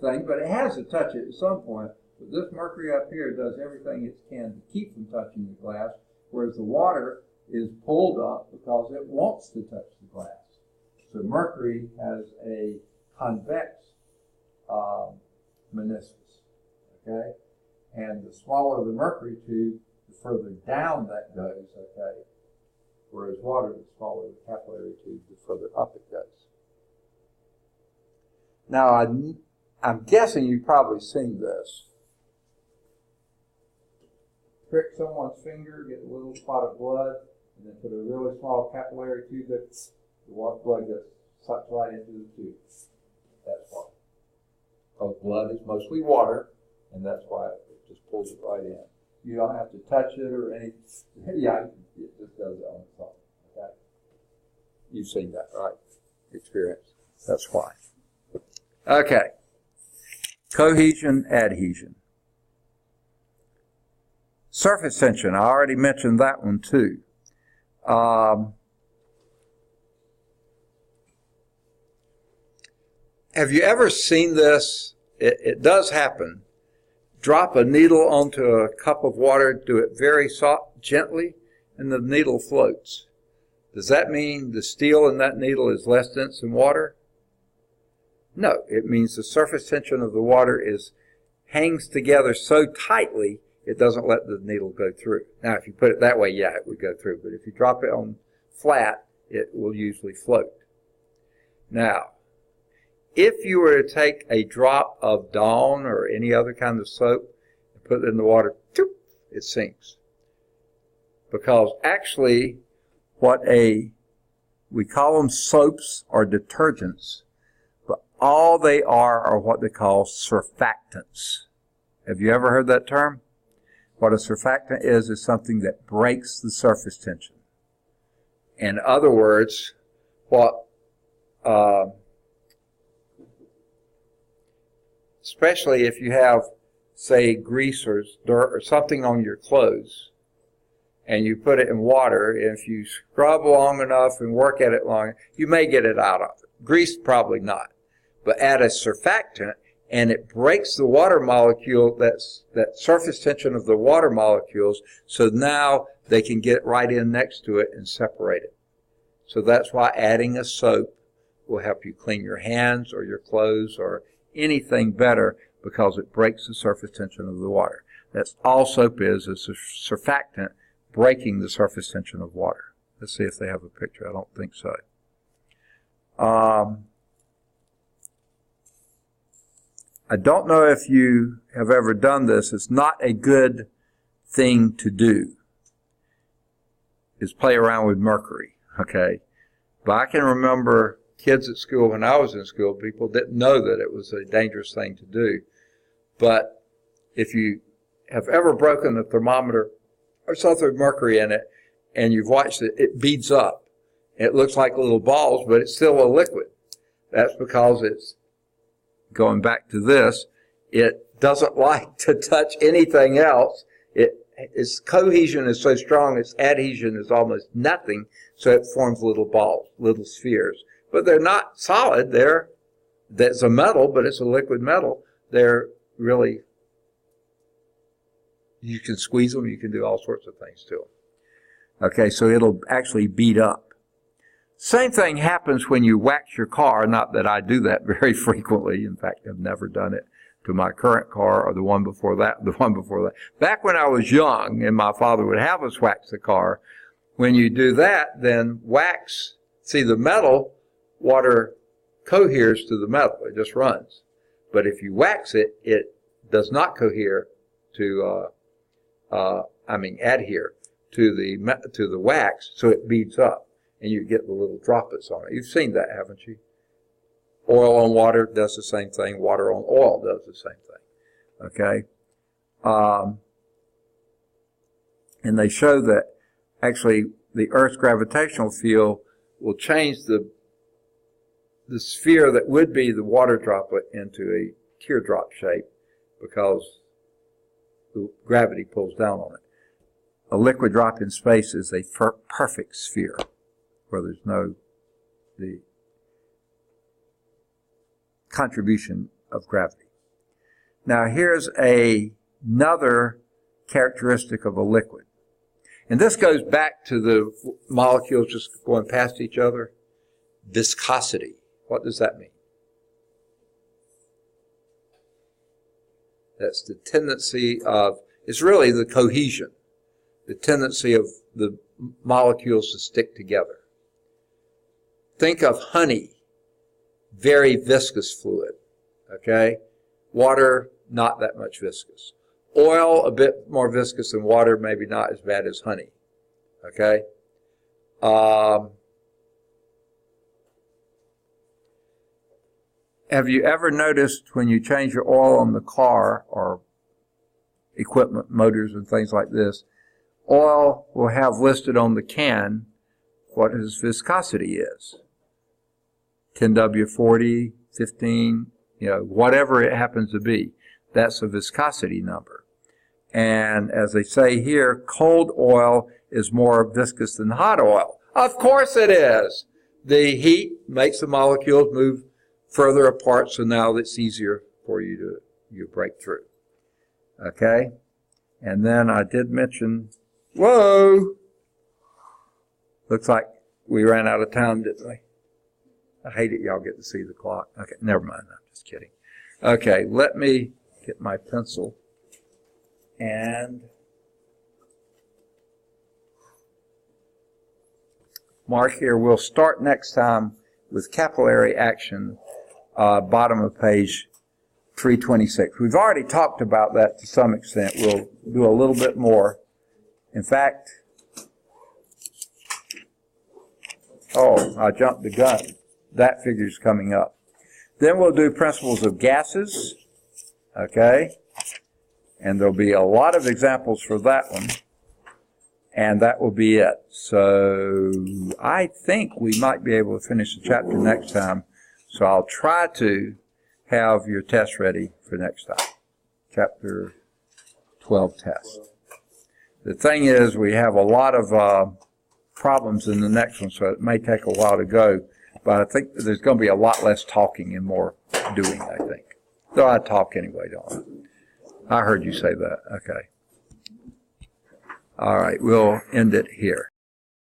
thing, but it has to touch it at some point. But this mercury up here does everything it can to keep from touching the glass, whereas the water is pulled up because it wants to touch the glass. So mercury has a convex meniscus, okay? And the smaller the mercury tube, the further down that goes, okay? Whereas water, the smaller the capillary tube, the further up it goes. Now, I'm guessing you've probably seen this. Prick someone's finger, get a little spot of blood, and then put a really small capillary tube that the blood gets sucked right into the tube. That's why. Because blood is mostly water, and that's why it just pulls it right in. You don't have to touch it or anything. Yeah, it just does it on its own. Okay? You've seen that, right? Experience. That's why. Okay. Cohesion, adhesion. Surface tension. I already mentioned that one too. Have you ever seen this? It does happen. Drop a needle onto a cup of water, do it very soft, gently, and the needle floats. Does that mean the steel in that needle is less dense than water? No, it means the surface tension of the water hangs together so tightly it doesn't let the needle go through. Now, if you put it that way, yeah, it would go through. But if you drop it on flat, it will usually float. Now, if you were to take a drop of Dawn or any other kind of soap and put it in the water, it sinks. Because actually, we call them soaps or detergents, but all they are what they call surfactants. Have you ever heard that term? What a surfactant is something that breaks the surface tension. In other words, especially if you have, say, grease or dirt or something on your clothes, and you put it in water, if you scrub long enough and work at it long, you may get it out of it. Grease, probably not. But add a surfactant, and it breaks the water molecule, that surface tension of the water molecules, so now they can get right in next to it and separate it. So that's why adding a soap will help you clean your hands or your clothes or anything better, because it breaks the surface tension of the water. That's all soap is a surfactant breaking the surface tension of water. Let's see if they have a picture. I don't think so. I don't know if you have ever done this. It's not a good thing to do, is play around with mercury, okay? But I can remember kids at school, when I was in school, people didn't know that it was a dangerous thing to do. But if you have ever broken a thermometer or something with mercury in it, and you've watched it, it beads up. It looks like little balls, but it's still a liquid. That's because it's, going back to this, it doesn't like to touch anything else. Its cohesion is so strong, its adhesion is almost nothing, so it forms little balls, little spheres. But they're not solid. That's a metal, but it's a liquid metal. They're really, you can squeeze them, you can do all sorts of things to them. Okay, so it'll actually beat up. Same thing happens when you wax your car. Not that I do that very frequently. In fact, I've never done it to my current car or the one before that, Back when I was young and my father would have us wax the car, when you do that, then wax, see the metal, water coheres to the metal. It just runs. But if you wax it, it does not cohere to, adhere to the wax, so it beads up. And you get the little droplets on it. You've seen that, haven't you? Oil on water does the same thing. Water on oil does the same thing. Okay? And they show that actually the Earth's gravitational field will change the sphere that would be the water droplet into a teardrop shape because the gravity pulls down on it. A liquid drop in space is a perfect sphere where there's no the contribution of gravity. Now here's another characteristic of a liquid. And this goes back to the molecules just going past each other. Viscosity. What does that mean? That's the tendency of, it's really the cohesion, the tendency of the molecules to stick together. Think of honey, very viscous fluid, okay? Water, not that much viscous. Oil, a bit more viscous than water, maybe not as bad as honey, okay? Have you ever noticed when you change your oil on the car or equipment, motors and things like this, oil will have listed on the can what its viscosity is. 10W40, 15, whatever it happens to be. That's a viscosity number. And as they say here, cold oil is more viscous than hot oil. Of course it is. The heat makes the molecules move further apart, so now it's easier for you to break through. Okay? And then I did mention, whoa! Looks like we ran out of time, didn't we? I hate it y'all get to see the clock. Okay, never mind, I'm just kidding. Okay, let me get my pencil and mark here. We'll start next time with capillary action, bottom of page 326. We've already talked about that to some extent. We'll do a little bit more. In fact, I jumped the gun. That figure's coming up. Then we'll do principles of gases, okay? And there'll be a lot of examples for that one. And that will be it. So I think we might be able to finish the chapter next time. So I'll try to have your test ready for next time. Chapter 12 test. The thing is, we have a lot of problems in the next one, so it may take a while to go. But I think there's going to be a lot less talking and more doing, I think. Though I talk anyway, don't I? I heard you say that. Okay. All right, we'll end it here.